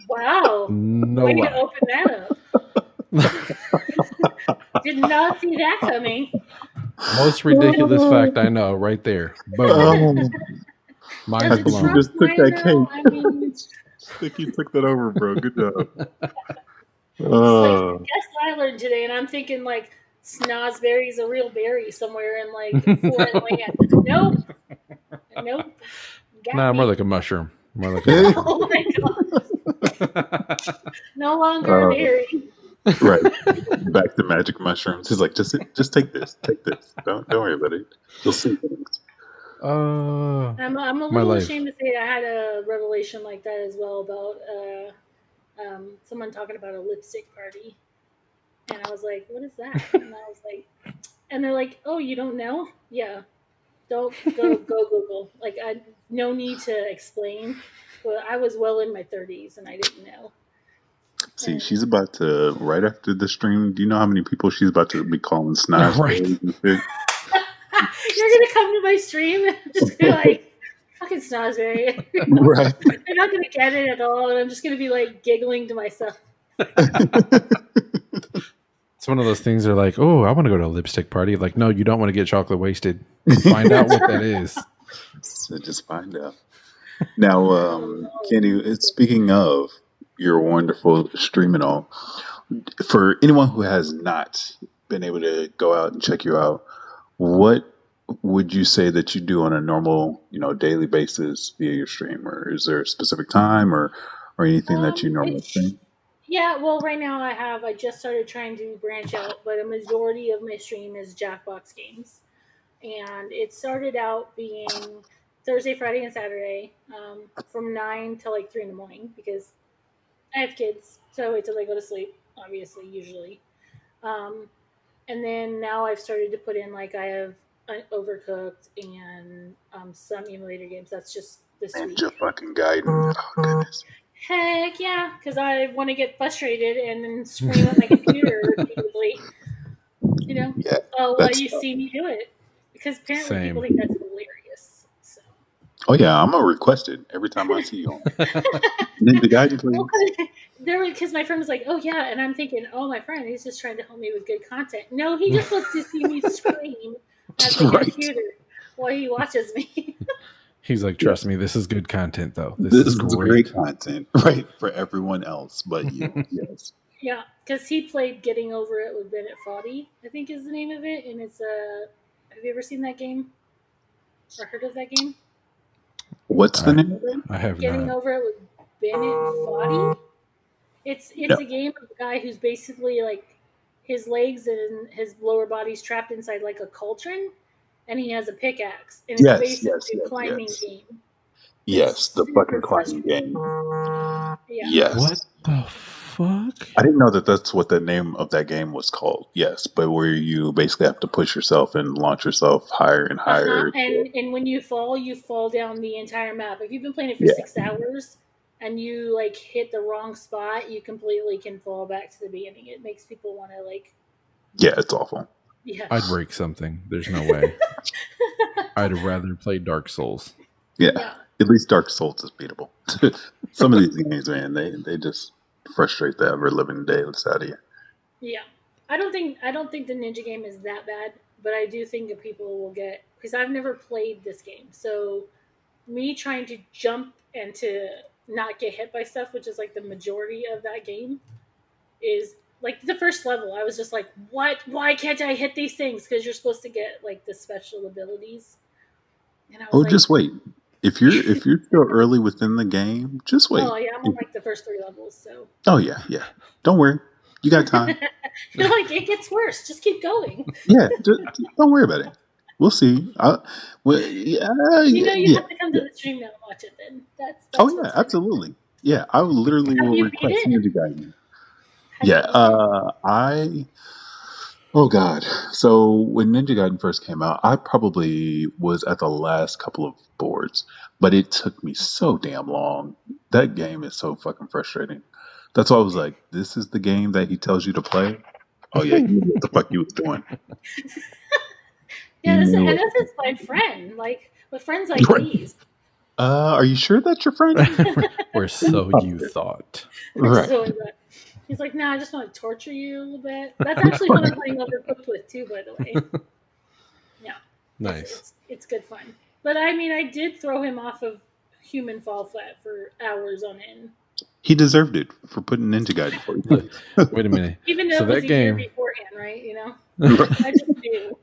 Wow. No Way to lie. open that up. Did not see that coming. Most ridiculous fact I know, right there. Boom. Oh, Mind's Does it blown. trump Just took mine, that though? cake. I mean, I think you took that over, bro. Good job. it's guess what I learned today, and I'm thinking snozberry is a real berry somewhere in foreign land. Nope. Got Nah, me. more like a mushroom. More like a Oh my god. No longer a berry. Right. Back to magic mushrooms. He's like, just take this. Take this. Don't worry about it. You'll see things. I'm a My little life. ashamed to say I had a revelation like that as well about someone talking about a lipstick party, and I was like, "What is that?" And I was like, and they're like, "Oh, you don't know? Yeah, don't go Google. No need to explain." But I was well in my 30s and I didn't know. See, she's about to, right after the stream, do you know how many people she's about to be calling snot? Right. You're gonna come to my stream and just be like, "Fucking snozberry." Right. They're not gonna get it at all, and I'm just gonna be giggling to myself. It's one of those things they're like, oh, I want to go to a lipstick party. Like, no, you don't want to get chocolate wasted. Find out what that is. So just find out. Now, Oh no. Kenny, speaking of your wonderful streaming all, for anyone who has not been able to go out and check you out, what would you say that you do on a normal, daily basis via your stream, or is there a specific time or anything that you normally It's stream? yeah. Well, right now I just started trying to branch out, but a majority of my stream is Jackbox games, and it started out being Thursday, Friday, and Saturday from 9 to like 3 in the morning because I have kids, so I wait till they go to sleep. Obviously, usually. Um, and then now I've started to put in like I have Overcooked and some emulator games. That's just this And just week. fucking guiding. Oh goodness. Heck yeah, because I want to get frustrated and then scream at my computer repeatedly. You know, Yeah, while that's you see me do it, because apparently people Same. think that's hilarious. So. Oh yeah, I'm gonna request it every time I see you on. Ninja Gaiden, Well, please. because my friend was like, "Oh yeah," and I'm thinking, "Oh, my friend, he's just trying to help me with good content." No, he just wants to see me scream at the Right. computer while he watches me. He's like, Yeah. trust me, this is good content, though. This This is is great great. content, right? For everyone else but you. Yes. Yeah, because he played Getting Over It with Bennett Foddy, I think is the name of it, and it's a. Have you ever seen that game or heard of that game? What's the I, name of it? I have Getting not. Over It with Bennett Foddy. It's No. a game of a guy who's basically like his legs and his lower body's trapped inside like a cauldron, and he has a pickaxe, and it's Yes, yes, basically a yes, climbing yes. game that's Yes, the fucking super climbing frustrating. game. Yeah, What Yes. the fuck? I didn't know that that's what the name of that game was called. Yes, but where you basically have to push yourself and launch yourself higher and uh huh. higher. And when you fall down the entire map. If you've been playing it for Yeah, 6 hours and you like hit the wrong spot, you completely can fall back to the beginning. It makes people want to like, yeah, it's awful. yeah, I'd break something. There's no way. I'd rather play Dark Souls. Yeah, yeah. at least Dark Souls is beatable. Some of these games, man, they just frustrate the ever living daylights out of you. Yeah, I don't think the ninja game is that bad, but I do think that people will get because I've never played this game. So me trying to jump and to not get hit by stuff, which is like the majority of that game, is like the first level. I was just like, what? Why can't I hit these things? Because you're supposed to get like the special abilities, and I was Oh, like, just wait. If you're still early within the game, just wait. oh yeah, I'm on like the first 3 levels, so Oh yeah, yeah. Don't worry, you got time. you're like it gets worse. Just keep going. Yeah, don't worry about it. We'll see. Well, yeah, You yeah, know, you yeah, have to come to yeah. the stream now and watch it. Then Oh that's yeah, what's gonna happen. absolutely. Yeah, I literally Have will you beat request it? Ninja Gaiden. Have Yeah, you beat it? I. Oh God. So when Ninja Gaiden first came out, I probably was at the last couple of boards, but it took me so damn long. That game is so fucking frustrating. That's why I was like, this is the game that he tells you to play. Oh yeah, he knew what the fuck he was doing. Yeah, He knew and what this the is fuck he my was doing. friend. Like with friends like Right. these, Are you sure that's your friend? Or so you thought. Right. so he's like, "No, I just want to torture you a little bit." That's actually what I'm playing Overcooked with too, by the way. Yeah, it's Nice. it's it's good fun. But I mean, I did throw him off of Human Fall Flat for hours on end, He deserved it for putting Ninja Gaiden for Look, you. wait a minute. even though So it was that a year game, beforehand, right? Right. I just knew.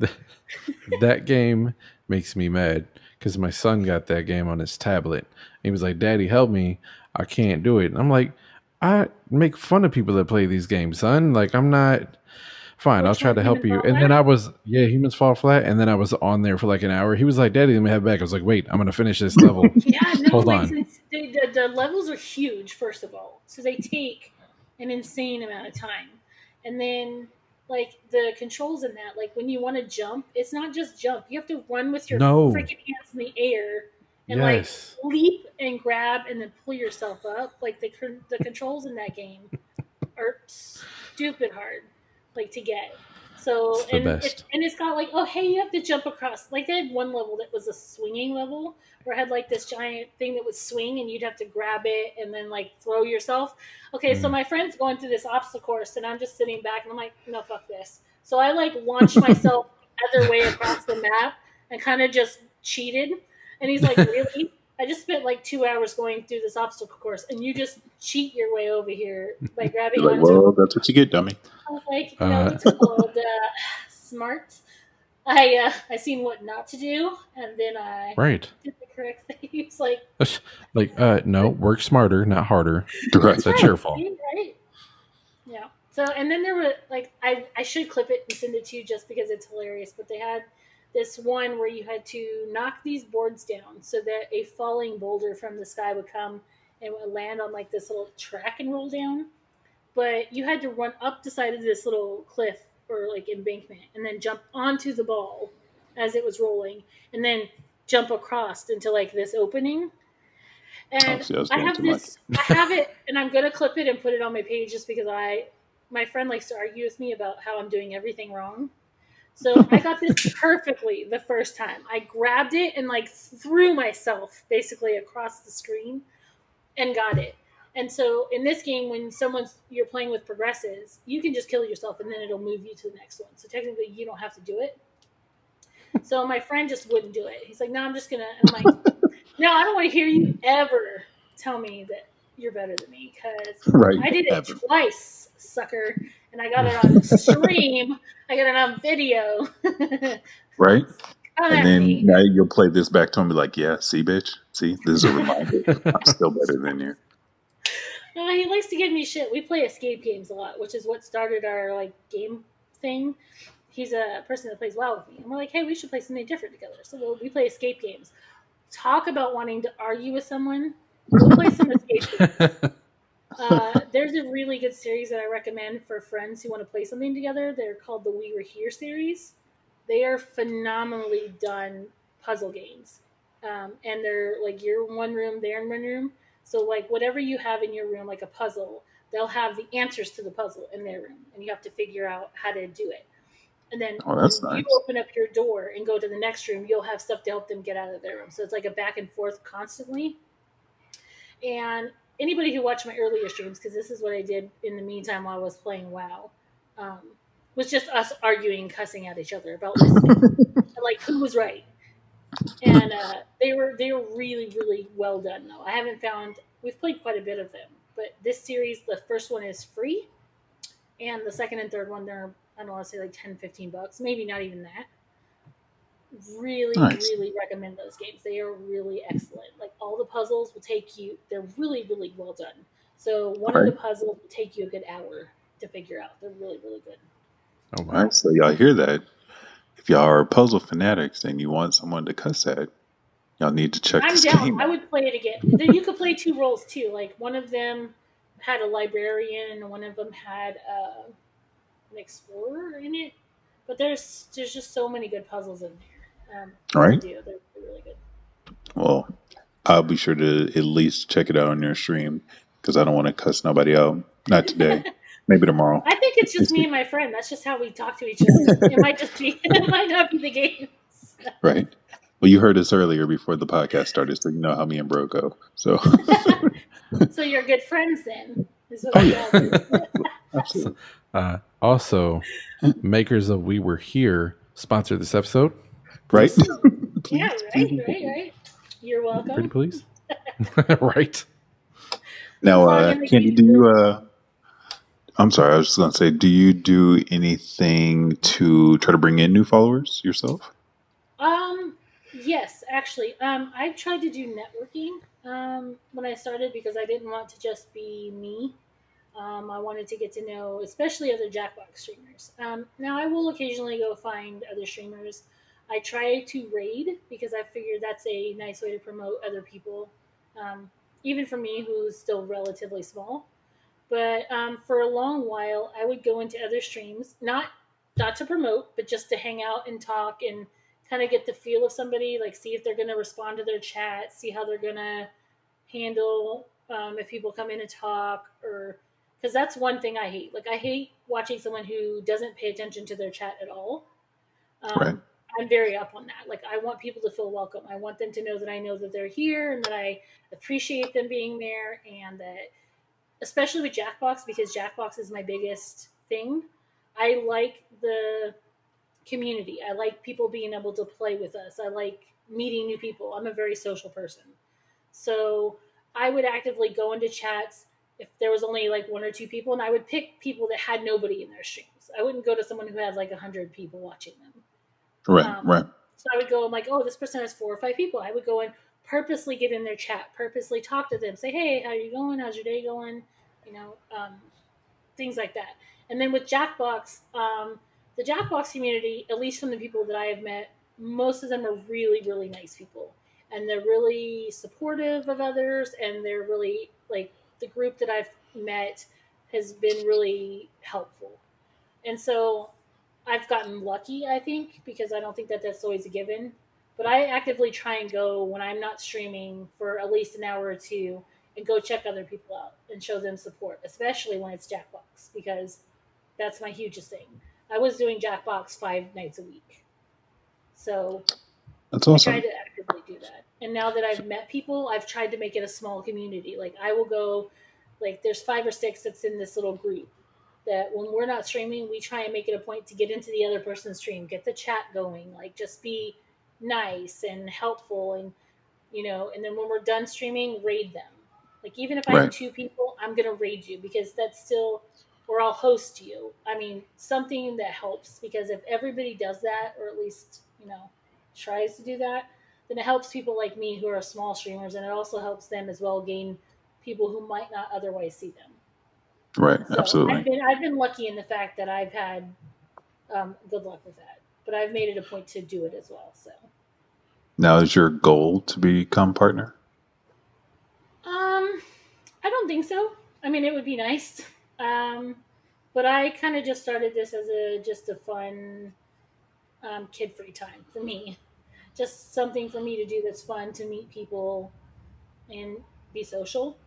that game makes me mad because my son got that game on his tablet. He was like, "Daddy, help me! I can't do it." And I'm like, "I make fun of people that play these games, son. Like, I'm not fine. I'll Which try one, to Human help you." Fall And then Flat? I was, yeah, humans fall flat. And then I was on there for like an hour. He was like, "Daddy, let me have it back." I was like, "Wait, I'm gonna finish this level. Yeah, no, Hold like on." since the levels are huge, first of all, so they take an insane amount of time, and then like the controls in that, like when you want to jump, it's not just jump. You have to run with your No. freaking hands in the air and like Yes. leap and grab and then pull yourself up. Like the controls in that game are stupid hard. like to get. So It's the best. and it's got like, oh hey, you have to jump across. Like they had one level that was a swinging level where it had like this giant thing that would swing and you'd have to grab it and then like throw yourself. Okay, so Mm. my friend's going through this obstacle course and I'm just sitting back and I'm like, no, fuck this. So I like launched myself the other way across the map and kind of just cheated. And he's like, really? I just spent like 2 hours going through this obstacle course, and you just cheat your way over here by grabbing You're like, onto. well, that's what you get, dummy. I was like, Uh, it's called smart. I seen what not to do, and then I right. did the correct thing. It's like Like, no, work smarter, not harder. Right. that's That's right. your fault. See, right? Yeah. So and then there were like I should clip it and send it to you just because it's hilarious. But they had this one where you had to knock these boards down so that a falling boulder from the sky would come and would land on like this little track and roll down. But you had to run up the side of this little cliff or like embankment and then jump onto the ball as it was rolling and then jump across into like this opening. Oh, And see, I was doing too much. I have it, and I'm gonna clip it and put it on my page just because my friend likes to argue with me about how I'm doing everything wrong. So I got this perfectly the first time. I grabbed it and like threw myself basically across the screen and got it. And so in this game, when you're playing with progresses, you can just kill yourself and then it'll move you to the next one. So technically, you don't have to do it. So my friend just wouldn't do it. He's like, "No, I'm just gonna." And I'm like, "No, I don't want to hear you ever tell me that you're better than me because Right. I did it Ever. twice, sucker, and I got it on stream. I got it on video. Right. Come And at then me." now you'll play this back to him and be like, yeah, see, bitch? See, this is a reminder. I'm still better than you. He likes to give me shit. We play escape games a lot, which is what started our like game thing. He's a person that plays WoW with me, and we're like, "Hey, we should play something different together." So we play escape games. Talk about wanting to argue with someone. Go play some escape games. There's a really good series that I recommend for friends who want to play something together. They're called the We Were Here series. They are phenomenally done puzzle games. And they're like you're in one room, they're in one room. So like whatever you have in your room, like a puzzle, they'll have the answers to the puzzle in their room, and you have to figure out how to do it. And then Oh, that's when you nice. open up your door and go to the next room, you'll have stuff to help them get out of their room. So it's like a back and forth constantly. And anybody who watched my earlier streams, because this is what I did in the meantime while I was playing WoW, um, was just us arguing, cussing at each other about listening, like who was right. And they were really really well done though. I haven't found we've played quite a bit of them, but this series, the first one is free, and the second and third one they're I don't know, let's say like 10-15 bucks, maybe not even that. Really Nice. really recommend those games. They are really excellent. Like all the puzzles will take you, they're really really well done. So one of Right. the puzzles will take you a good hour to figure out. They're really really good. Oh, All wow. right. So y'all hear that? If y'all are puzzle fanatics and you want someone to cuss at, y'all need to check I'm this down. game I out. would play it again. Then you could play two roles too. Like one of them had a librarian and one of them had an explorer in it. But there's just so many good puzzles in there All to right. do. They're really good. Well, I'll be sure to at least check it out on your stream because I don't want to cuss nobody out. Not today. Maybe tomorrow. I think it's just me and my friend. That's just how we talk to each other. It might just be. It might not be the games. Right. Well, you heard us earlier before the podcast started, so you know how me and Bro go. So, So you're good friends then. Is what oh I'm yeah, gathering. absolutely. Also, makers of We Were Here sponsor this episode. Right. Please. Yeah, Please, please, right, please, right, please. right. You're Pretty welcome. please. Right. Now, Plug in the Candy, game. do you? I'm sorry, I was just gonna say, do you do anything to try to bring in new followers yourself? Yes, actually. I've tried to do networking when I started because I didn't want to just be me. I wanted to get to know, especially other Jackbox streamers. Now, I will occasionally go find other streamers. I try to raid because I figured that's a nice way to promote other people, um, even for me, who's still relatively small. But for a long while, I would go into other streams, not to promote, but just to hang out and talk and kind of get the feel of somebody, like see if they're going to respond to their chat, see how they're going to handle if people come in and talk, or because that's one thing I hate. Like I hate watching someone who doesn't pay attention to their chat at all. Right. um, I'm very up on that. Like I want people to feel welcome. I want them to know that I know that they're here and that I appreciate them being there, and that especially with Jackbox, because Jackbox is my biggest thing. I like the community. I like people being able to play with us. I like meeting new people. I'm a very social person. So I would actively go into chats if there was only like one or two people, and I would pick people that had nobody in their streams. I wouldn't go to someone who had like 100 people watching them. Right. Um, Right. so I would go and like, oh, this person has 4 or 5 people. I would go and purposely get in their chat, purposely talk to them, say, hey, how are you going? How's your day going? You know, things like that. And then with Jackbox, the Jackbox community, at least from the people that I have met, most of them are really, really nice people, and they're really supportive of others, and they're really like the group that I've met has been really helpful. And so I've gotten lucky, I think, because I don't think that that's always a given. But I actively try and go when I'm not streaming for at least an hour or two and go check other people out and show them support, especially when it's Jackbox, because that's my hugest thing. I was doing Jackbox 5 nights a week. So That's I tried awesome. to actively do that. And now that I've met people, I've tried to make it a small community. Like I will go, like there's 5 or 6 that's in this little group that when we're not streaming, we try and make it a point to get into the other person's stream, get the chat going, like just be nice and helpful, and and then when we're done streaming, raid them. Like even if I have Right. 2 people, I'm gonna raid you because that's still, or I'll host you. I mean, something that helps, because if everybody does that, or at least tries to do that, then it helps people like me who are small streamers, and it also helps them as well gain people who might not otherwise see them. Right. So I've Absolutely. been I've been lucky in the fact that I've had good luck with that, but I've made it a point to do it as well. So Now, is your goal to become partner? um, I don't think so. I mean, it would be nice, um, but I kind of just started this as a just a fun kid free time for me, just something for me to do that's fun to meet people and be social.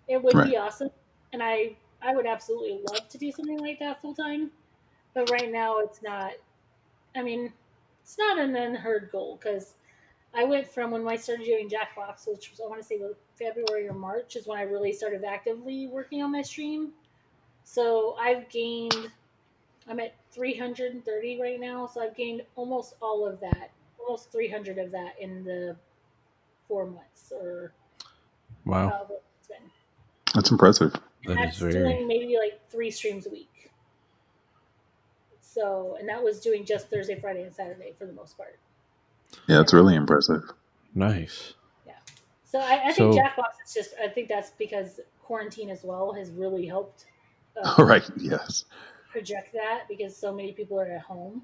It would Right. be awesome, and I would absolutely love to do something like that full time. But right now, it's not. I mean, it's not an unheard goal because I went from when I started doing Jackbox, which was I want to say was February or March, is when I really started actively working on my stream. So I've gained. I'm at 330 right now, so I've gained almost all of that, almost 300 of that in the 4 months or Wow, however it's been. That's impressive. And that is that's very. doing maybe like 3 streams a week. So, and that was doing just Thursday, Friday, and Saturday for the most part. Yeah, And it's then, really impressive. Nice. yeah. So I think So, Jackbox is just, I think that's because quarantine as well has really helped All um, right. Yes. project that because so many people are at home.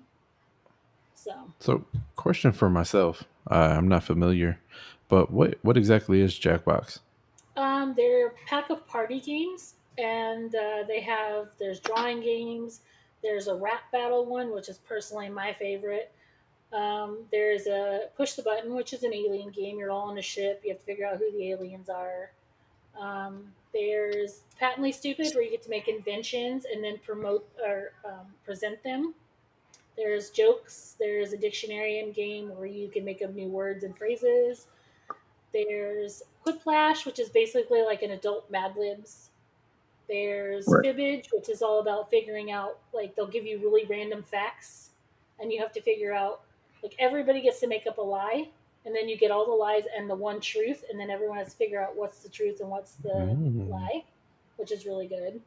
So so question for myself. I'm not familiar, but what exactly is Jackbox? they're a pack of party games, and there's drawing games. There's a rap battle one, which is personally my favorite. There's a push the button, which is an alien game. You're all on a ship. You have to figure out who the aliens are. There's patently stupid, where you get to make inventions and then promote or present them. There's jokes. There's a dictionary game where you can make up new words and phrases. There's Quiplash, which is basically like an adult Mad Libs. There's Right. Fibbage, which is all about figuring out, like, they'll give you really random facts, and you have to figure out, like, everybody gets to make up a lie, and then you get all the lies and the one truth, and then everyone has to figure out what's the truth and what's the Mm. lie, which is really good.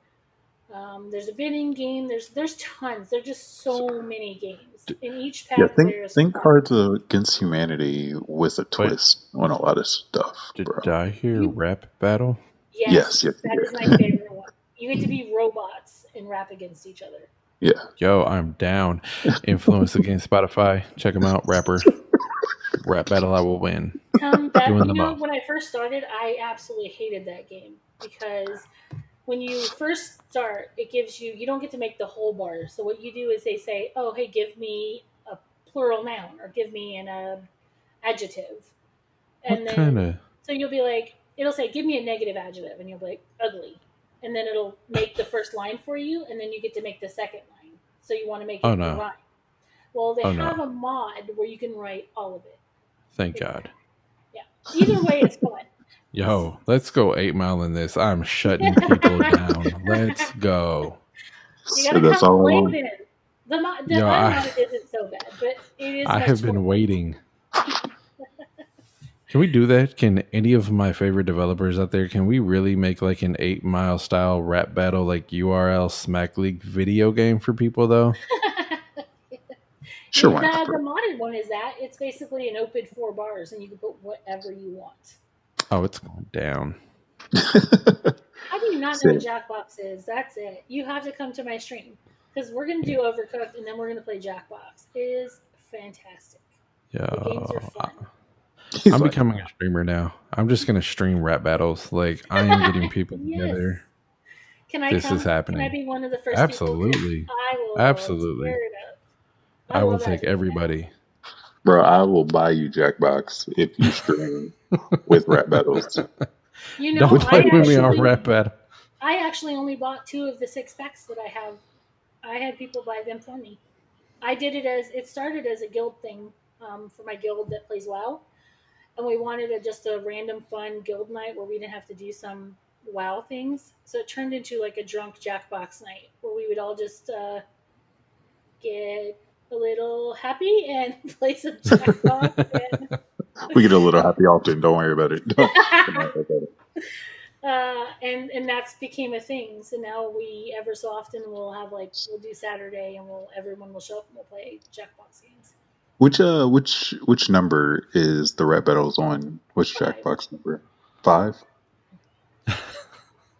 There's a bidding game. There's tons. There's just So, so many games. d- In each Yeah. pack, Think there's think five. Cards Against Humanity with a wait, twist on a lot of stuff, did bro. I hear You rap battle? Yes. Yes, Yes, you that is my did. favorite one. You get to be robots and rap against each other. Yeah. Yo, I'm down. Influence against Spotify. Check them out. Rap battle. I will win. That Doing the most. when I first started, I absolutely hated that game because when you first start, it gives you don't get to make the whole bar. So what you do is they say, "Oh, hey, give me a plural noun or give me an adjective," What and kind then of? so you'll be like, it'll say, "Give me a negative adjective," and you'll be like, "Ugly." and then it'll make the first line for you, and then you get to make the second line. So you want to make Oh it in no. rhyme. Well, they Oh have no. a mod where you can write all of it Thank in there. God. Yeah. Either way, it's fun. Yo, let's go 8 Mile in this. I'm shutting people down. Let's go. You So gotta that's come all I play want. then. The Yo, unmodded isn't so bad, but it is I have much been work. waiting. Can we do that? Can any of my favorite developers out there, can we really make like an 8 Mile style rap battle, like URL Smack League video game for people though? Sure, why not, The bro? modded one is that it's basically an open 4 bars, and you can put whatever you want. Oh, it's going down. How do you not know what Say, Jackbox is? That's it. You have to come to my stream because we're gonna do Overcooked, and then we're gonna play Jackbox. It is fantastic. The games are Yo, fun. he's I'm like, becoming a streamer now. I'm just gonna stream rap battles. Like I am getting people Yes. together. Can I This is come? Can I happening. be one of the first people? Absolutely. I will Absolutely. tear it up. I I will love take that game now. everybody. bro, I will buy you Jackbox if you stream with rap battles. You know, Don't Which play I with me on actually, rap battle. I actually only bought 2 of the 6 packs that I have. I had people buy them for me. I did it as it started as a guild thing for my guild that plays WoW, and we wanted just a random fun guild night where we didn't have to do some WoW things. So it turned into like a drunk Jackbox night where we would all just get a little happy and play some Jackbox. And we get a little happy often. Don't worry about it. Don't worry about it. and that's became a thing. So now we ever so often we'll do Saturday, and everyone will show up and we'll play Jackbox games. Which number is the rap battles on? Which 5. Jackbox number? 5.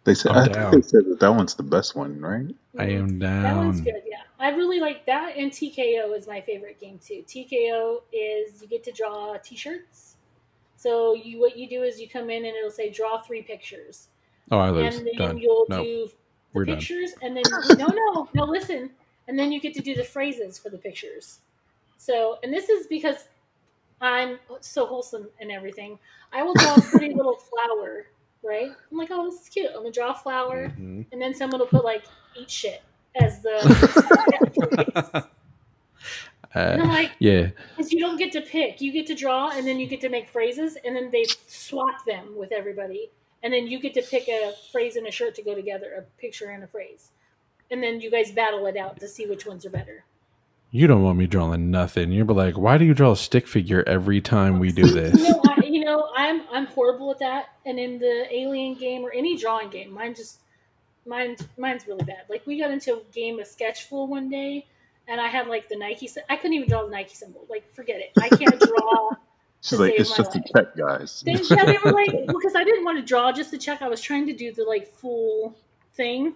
They said I'm I think they down. said that one's the best one, right? I am That one's down. good. Yeah, I really like that. And TKO is my favorite game too. TKO is you get to draw T-shirts. So what you do is you come in and it'll say draw 3 pictures, Oh, I lose. and then Done. you'll Nope. do the We're done. pictures, and then no, listen, and then you get to do the phrases for the pictures. So, and this is because I'm so wholesome and everything. I will draw a pretty little flower, right? I'm like, oh, this is cute. I'm gonna draw a flower, Mm-hmm. and then someone will put like eat shit as the phrase. And I'm like, Yeah. because you don't get to pick, you get to draw, and then you get to make phrases, and then they swap them with everybody, and then you get to pick a phrase and a shirt to go together, a picture and a phrase, and then you guys battle it out to see which ones are better. You don't want me drawing nothing. You'll be like, why do you draw a stick figure every time we do See, this? I'm horrible at that. And in the Alien game or any drawing game, mine's really bad. Like we got into a game of Sketchful one day, and I had like the Nike. I couldn't even draw the Nike symbol. Like forget it. I can't draw to She's like, save it's my just a life. check, guys. They were like because I didn't want to draw just to check. I was trying to do the like full thing.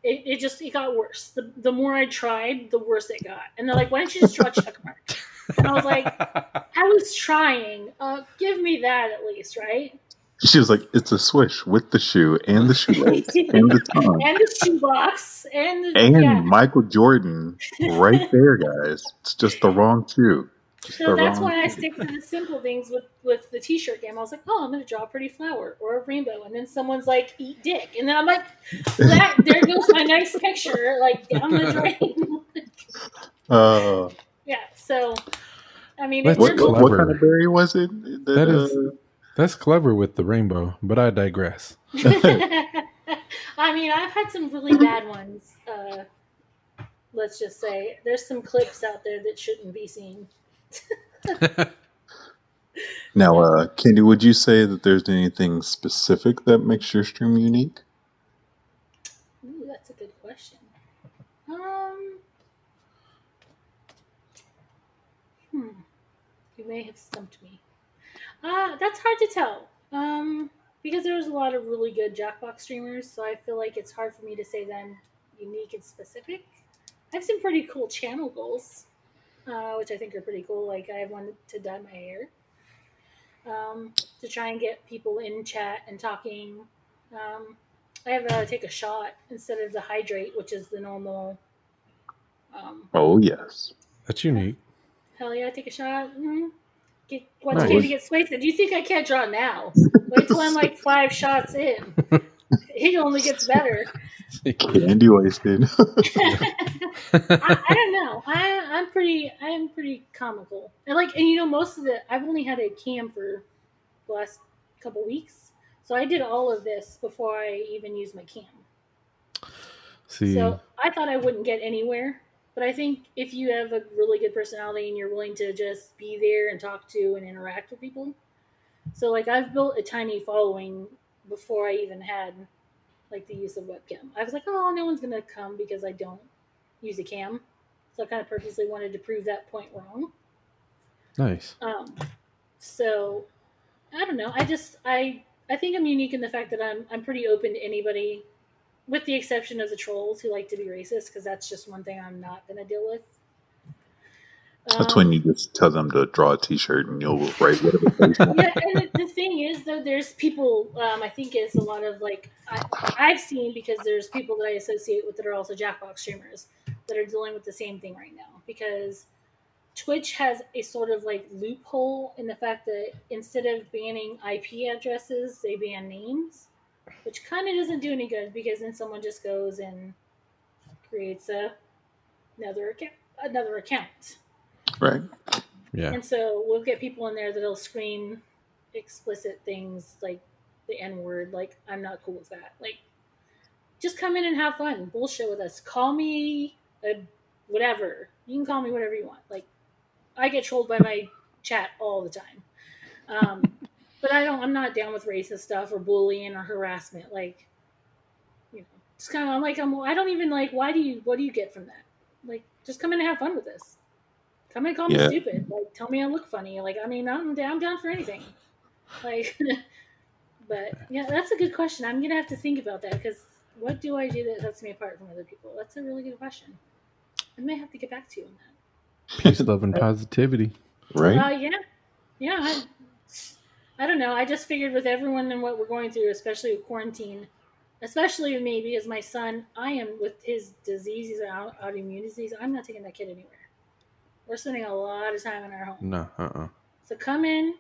It got worse. The more I tried, the worse it got. And they're like, why don't you just draw check mark? And I was like, I was trying. Give me that at least, right? She was like, it's a swish with the shoe and the shoelace and the tongue And the shoebox and Michael Jordan right there, guys. It's just the wrong shoe. Just So the that's wrong why I shoe. stick to the simple things with the T-shirt game. I was like, oh, I'm going to draw a pretty flower or a rainbow, and then someone's like, eat dick, and then I'm like, there goes my nice picture, like down the drain. Yeah. So I mean, That's it's What simple. what kind clever. of berry was it? That's clever with the rainbow, but I digress. I mean, I've had some really bad ones. Let's just say there's some clips out there that shouldn't be seen. Now, Kandiee, would you say that there's anything specific that makes your stream unique? Ooh, that's a good question. You may have stumped me. That's hard to tell. Because there's a lot of really good Jackbox streamers, so I feel like it's hard for me to say that I'm unique and specific. I have some pretty cool channel goals, which I think are pretty cool. Like I have one to dye my hair, to try and get people in chat and talking. I have take a shot instead of the hydrate, which is the normal. Oh, yes. That's unique. Hell yeah, take a shot. Watch Nice. Kandiee get wasted. Do you think I can't draw now? Wait till I'm like 5 shots in. It only gets better. Candy wasted. Yeah. I don't know. I'm pretty comical. And most of it I've only had a cam for the last couple weeks. So I did all of this before I even used my cam. See, So I thought I wouldn't get anywhere. But I think if you have a really good personality and you're willing to just be there and talk to and interact with people. So like I've built a tiny following before I even had like the use of webcam. I was like, oh, no one's gonna come because I don't use a cam. So I kind of purposely wanted to prove that point wrong. nice. Um, so I don't know. I think I'm unique in the fact that I'm pretty open to anybody, with the exception of the trolls who like to be racist, because that's just one thing I'm not gonna deal with. That's when Um, you just tell them to draw a T-shirt and you'll write whatever face on yeah, and the thing is, though, there's people. I think it's a lot of like I've seen, because there's people that I associate with that are also Jackbox streamers that are dealing with the same thing right now, because Twitch has a sort of like loophole in the fact that instead of banning IP addresses, they ban names, which kind of doesn't do any good, because then someone just goes and creates another account. it. Right. Yeah. And so we'll get people in there that'll scream explicit things like the N word. Like, I'm not cool with that. Like, just come in and have fun, bullshit with us. Call me whatever. You can call me whatever you want. Like, I get trolled by my chat all the time. Um, but I'm not down with racist stuff or bullying or harassment. Like, just kind of, I don't even like, what do you get from that? Like, just come in and have fun with us. Come and call me Yeah. stupid. Like, tell me I look funny. Like, I mean, I'm down for anything. Like, but yeah, that's a good question. I'm gonna have to think about that, because what do I do that sets me apart from other people? That's a really good question. I may have to get back to you on Peace, love, and positivity. Right. that. Yeah, yeah. I don't know. I just figured with everyone and what we're going through, especially with quarantine, especially with me, because my son, I am with his disease, he's an autoimmune disease. I'm not taking that kid anywhere. We're spending a lot of time in our home. No, So come in,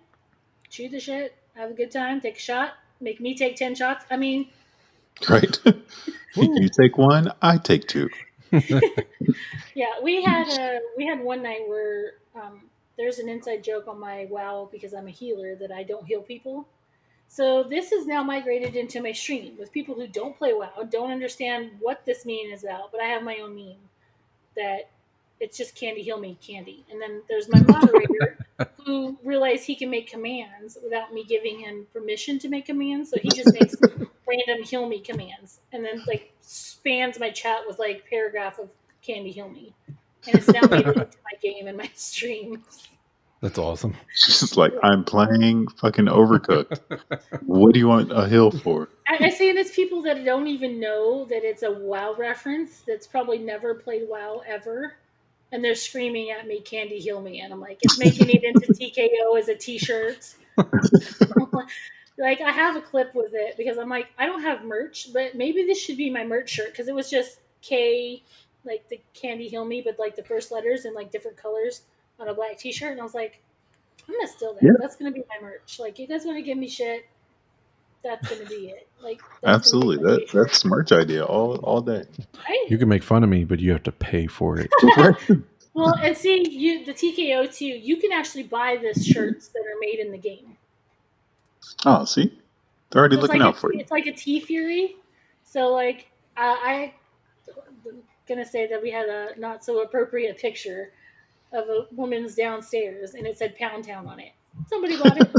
shoot the shit, have a good time, take a shot, make me take 10 shots. I mean, Right. You take one, I take two. yeah, we had one night where there's an inside joke on my WoW, because I'm a healer, that I don't heal people. So this has now migrated into my stream with people who don't play WoW, don't understand what this meme is about, but I have my own meme that it's just Kandiee heal me Kandiee. And then there's my moderator who realized he can make commands without me giving him permission to make commands. So he just makes random heal me commands, and then like spans my chat with like paragraph of Kandiee heal me. And it's now made it into my game and my stream. That's awesome. She's like, I'm playing fucking Overcooked. What do you want a hill for? I say it's people that don't even know that it's a WoW reference, that's probably never played WoW ever, and they're screaming at me, Kandiee heal me. And I'm like, it's making it into TKO as a t-shirt. Like, I have a clip with it, because I'm like, I don't have merch, but maybe this should be my merch shirt, because it was just K, like the Kandiee heal me, but like the first letters in like different colors on a black t-shirt. And I was like, I'm gonna steal that. Yeah. That's gonna be my merch. Like, you guys want to give me shit, that's gonna be it. Like, that's gonna be Absolutely. my t-shirt. That's merch idea all day. Right? You can make fun of me, but you have to pay for it. Right. Well, and see, the TKO too. You can actually buy the shirts that are made in the game. Oh, see? They're already So looking out for you. it's like a T Fury. So like I'm gonna say that we had a not so appropriate picture of a woman's downstairs, and it said Pound Town on it. Somebody bought it.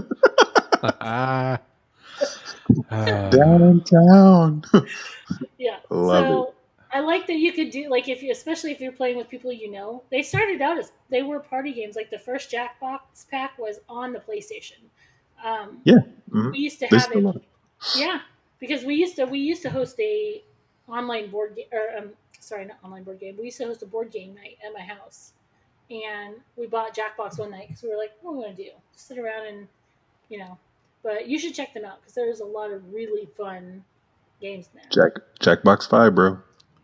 Ah, Downtown. Yeah. Love So I like that you could do, like, if you, especially if you're playing with people you know. They started out as they were party games. Like the first Jackbox pack was on the PlayStation. Yeah. Hmm. We used to They have still it. love it. Yeah, because we used to host a online board game, or sorry, not online board game. We used to host a board game night at my house, and we bought Jackbox one night because we were like, what are we gonna do? Just sit around and you know. But you should check them out, because there's a lot of really fun games in there. Jackbox 5, bro.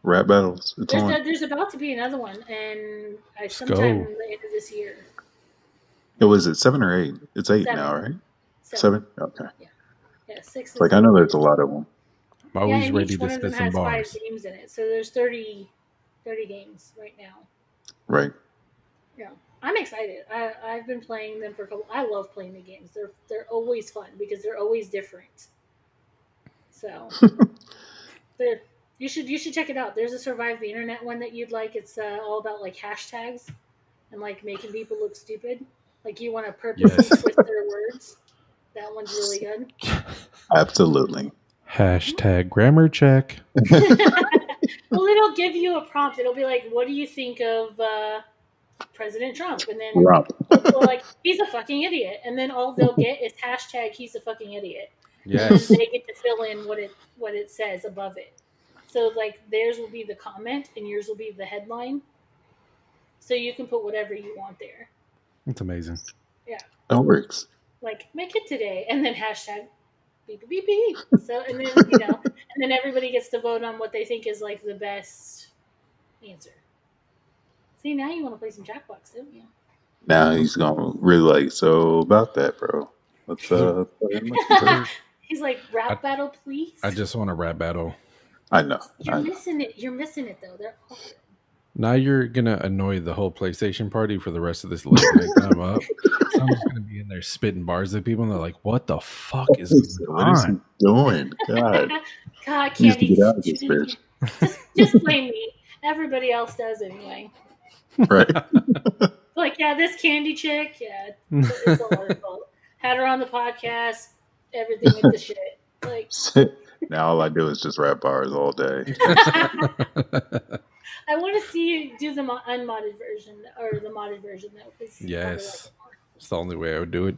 Rap battles. It's on. There's about to be another one, and let's sometime go. in the end of this year. It was it 7 or 8? It's 8 now, Seven. right? Seven. 7? Okay. Yeah. Yeah. Six It's is like I the know one. there's a lot of them. Yeah, Always and ready each to one of them spit some has 5 bars. games in it. So there's 30 games right now. Right. Yeah. I'm excited. I've been playing them for a couple. I love playing the games. They're always fun because they're always different. So they're you should check it out. There's a Survive the Internet one that you'd like. It's all about like hashtags and like making people look stupid. Like you want to purposely Yes. twist their words. That one's really good. Absolutely. Hashtag grammar check. Well, it'll give you a prompt. It'll be like, "What do you think of President Trump?" And then Rump. we're like, "He's a fucking idiot." And then all they'll get is hashtag He's a fucking idiot. And then Yes. they get to fill in what it says above it. So like theirs will be the comment and yours will be the headline. So you can put whatever you want there. It's amazing. Yeah. That works. Like make it today and then hashtag beep beep beep. So and then and then everybody gets to vote on what they think is like the best answer. See, now you want to play some Jackbox, don't you? Now he's gonna really like, so about that, bro. Let's play him like some bird. He's like, I, rap battle, please. I just want a rap battle. I know. You're I know. missing it. You're missing it though. They're all good. Now you're gonna annoy the whole PlayStation party for the rest of this late night time up. So I'm just gonna be in there spitting bars at people, and they're like, "What the fuck is going What is he on?" doing? God. God, He needs to Kandiee, get out of this bitch. just blame me. Everybody else does anyway. Right. Like, yeah, this Kandiee chick, yeah, it's all her fault. Had her on the podcast, everything with the shit. Like, Now all I do is just rap bars all day. I want to see you do the unmodded version or the modded version though. Yes, it's the only way I would do it.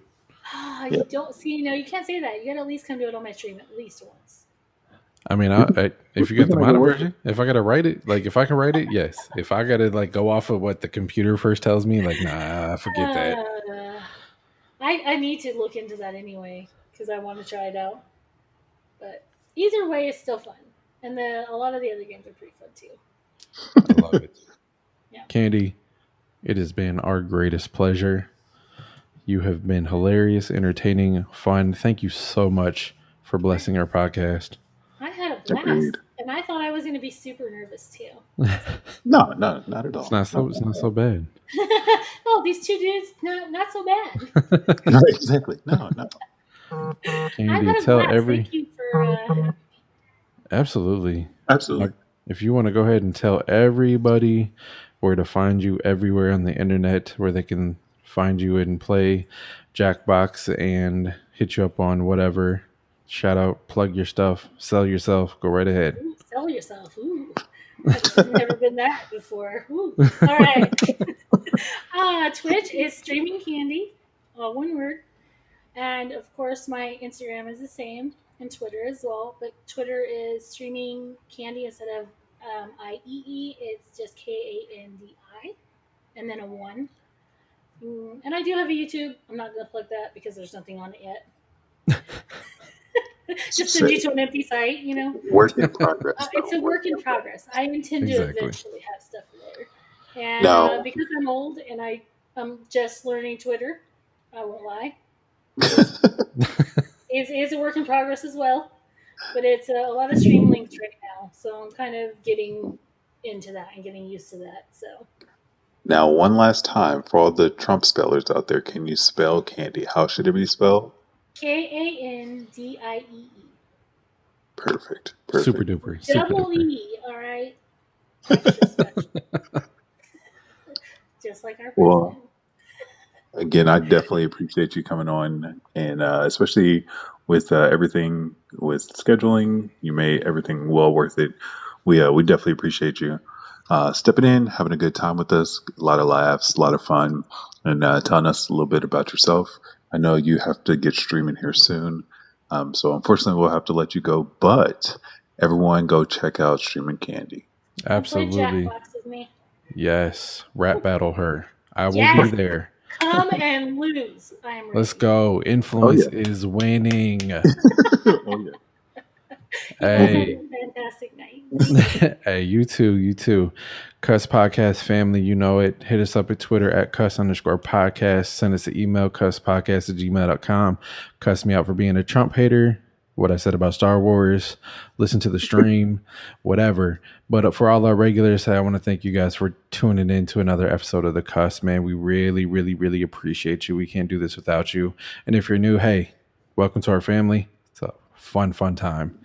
You don't see, you can't say that. You gotta at least come do it on my stream at least once. I mean, if you get the modded version, if I gotta write it, like if I can write it, yes. If I gotta like go off of what the computer first tells me, like nah, forget that. I need to look into that anyway because I want to try it out. But either way, it's still fun, and a lot of the other games are pretty fun too. I love it. Yeah. Kandiee, it has been our greatest pleasure. You have been hilarious, entertaining, fun. Thank you so much for blessing our podcast. I had a blast, Agreed. and I thought I was going to be super nervous too. No, not at all. It's not so bad. Oh, these two dudes, not so bad. No, exactly. No. I Kandiee, had a tell blast. every Thank you for absolutely. Absolutely. If you want to go ahead and tell everybody where to find you everywhere on the internet, where they can find you and play Jackbox and hit you up on whatever. Shout out, plug your stuff, sell yourself. Go right ahead. Ooh, sell yourself. Ooh. I've never been that before. Ooh. All right. Twitch is Streaming Kandiee, one word. And of course, my Instagram is the same, and Twitter as well. But Twitter is Streaming Kandiee instead of IEE. It's just KANDI, and then a 1. And I do have a YouTube. I'm not going to plug that because there's nothing on it yet. Just send you to an empty site, Work in progress. It's a work in progress. I intend to Exactly. eventually have stuff there. And because I'm old and I'm just learning Twitter, I won't lie. It's a work in progress as well. But it's a lot of stream links right now. So I'm kind of getting into that and getting used to that. So Now, one last time for all the Trump spellers out there, can you spell Kandiee? How should it be spelled? KANDIE. Perfect. Super duper. Super Double duper. E, all right? Extra special. Just like our president. Well, again, I definitely appreciate you coming on, and especially with everything with scheduling, you made everything well worth it. We definitely appreciate you stepping in, having a good time with us, a lot of laughs, a lot of fun, and telling us a little bit about yourself. I know you have to get streaming here soon, so unfortunately we'll have to let you go. But everyone, go check out Streaming Kandiee. Absolutely. Jackbox with me. Yes. Rap battle her. I will Yes. be there. Come and lose. I am ready. Let's go. Influence is winning. Oh yeah. Hey. Have a fantastic night. Hey, you too. Cuss Podcast family, you know it. Hit us up at Twitter at cuss_podcast. Send us an email, cusspodcast@gmail.com. Cuss me out for being a Trump hater. what I said about Star Wars, listen to the stream, whatever. But for all our regulars, I want to thank you guys for tuning in to another episode of The Cuss, man. We really, really, really appreciate you. We can't do this without you. And if you're new, hey, welcome to our family. It's a fun, fun time.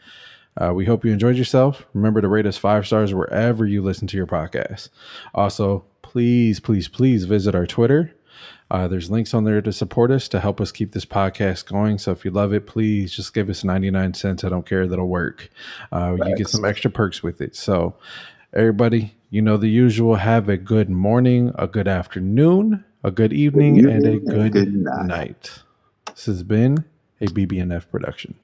We hope you enjoyed yourself. Remember to rate us 5 stars wherever you listen to your podcast. Also, please, please, please visit our Twitter. There's links on there to support us to help us keep this podcast going. So if you love it, please just give us 99 cents. I don't care. That'll work. You get some extra perks with it. So everybody, you know the usual. Have a good morning, a good afternoon, a good evening, and a good night. This has been a BBNF production.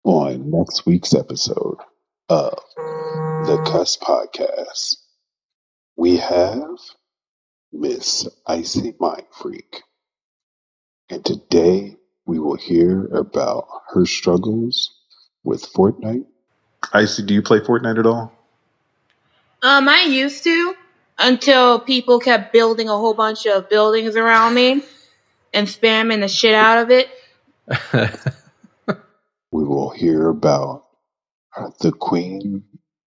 On next week's episode of the Cuss Podcast, we have Miss Icy Mind Freak. And today we will hear about her struggles with Fortnite. Icy, do you play Fortnite at all? I used to until people kept building a whole bunch of buildings around me and spamming the shit out of it. We will hear about the Queen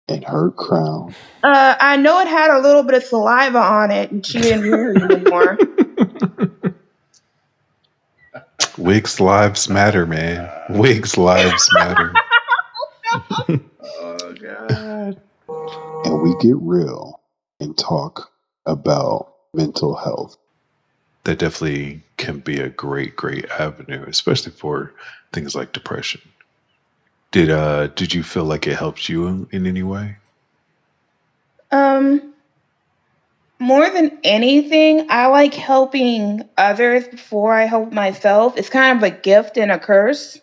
and her crown. I know it had a little bit of saliva on it and she didn't wear it anymore. Wigs lives matter, man. Wigs lives matter. Oh, God. And we get real and talk about mental health. That definitely can be a great, great avenue, especially for things like depression. Did you feel like it helped you in any way? More than anything, I like helping others before I help myself. It's kind of a gift and a curse.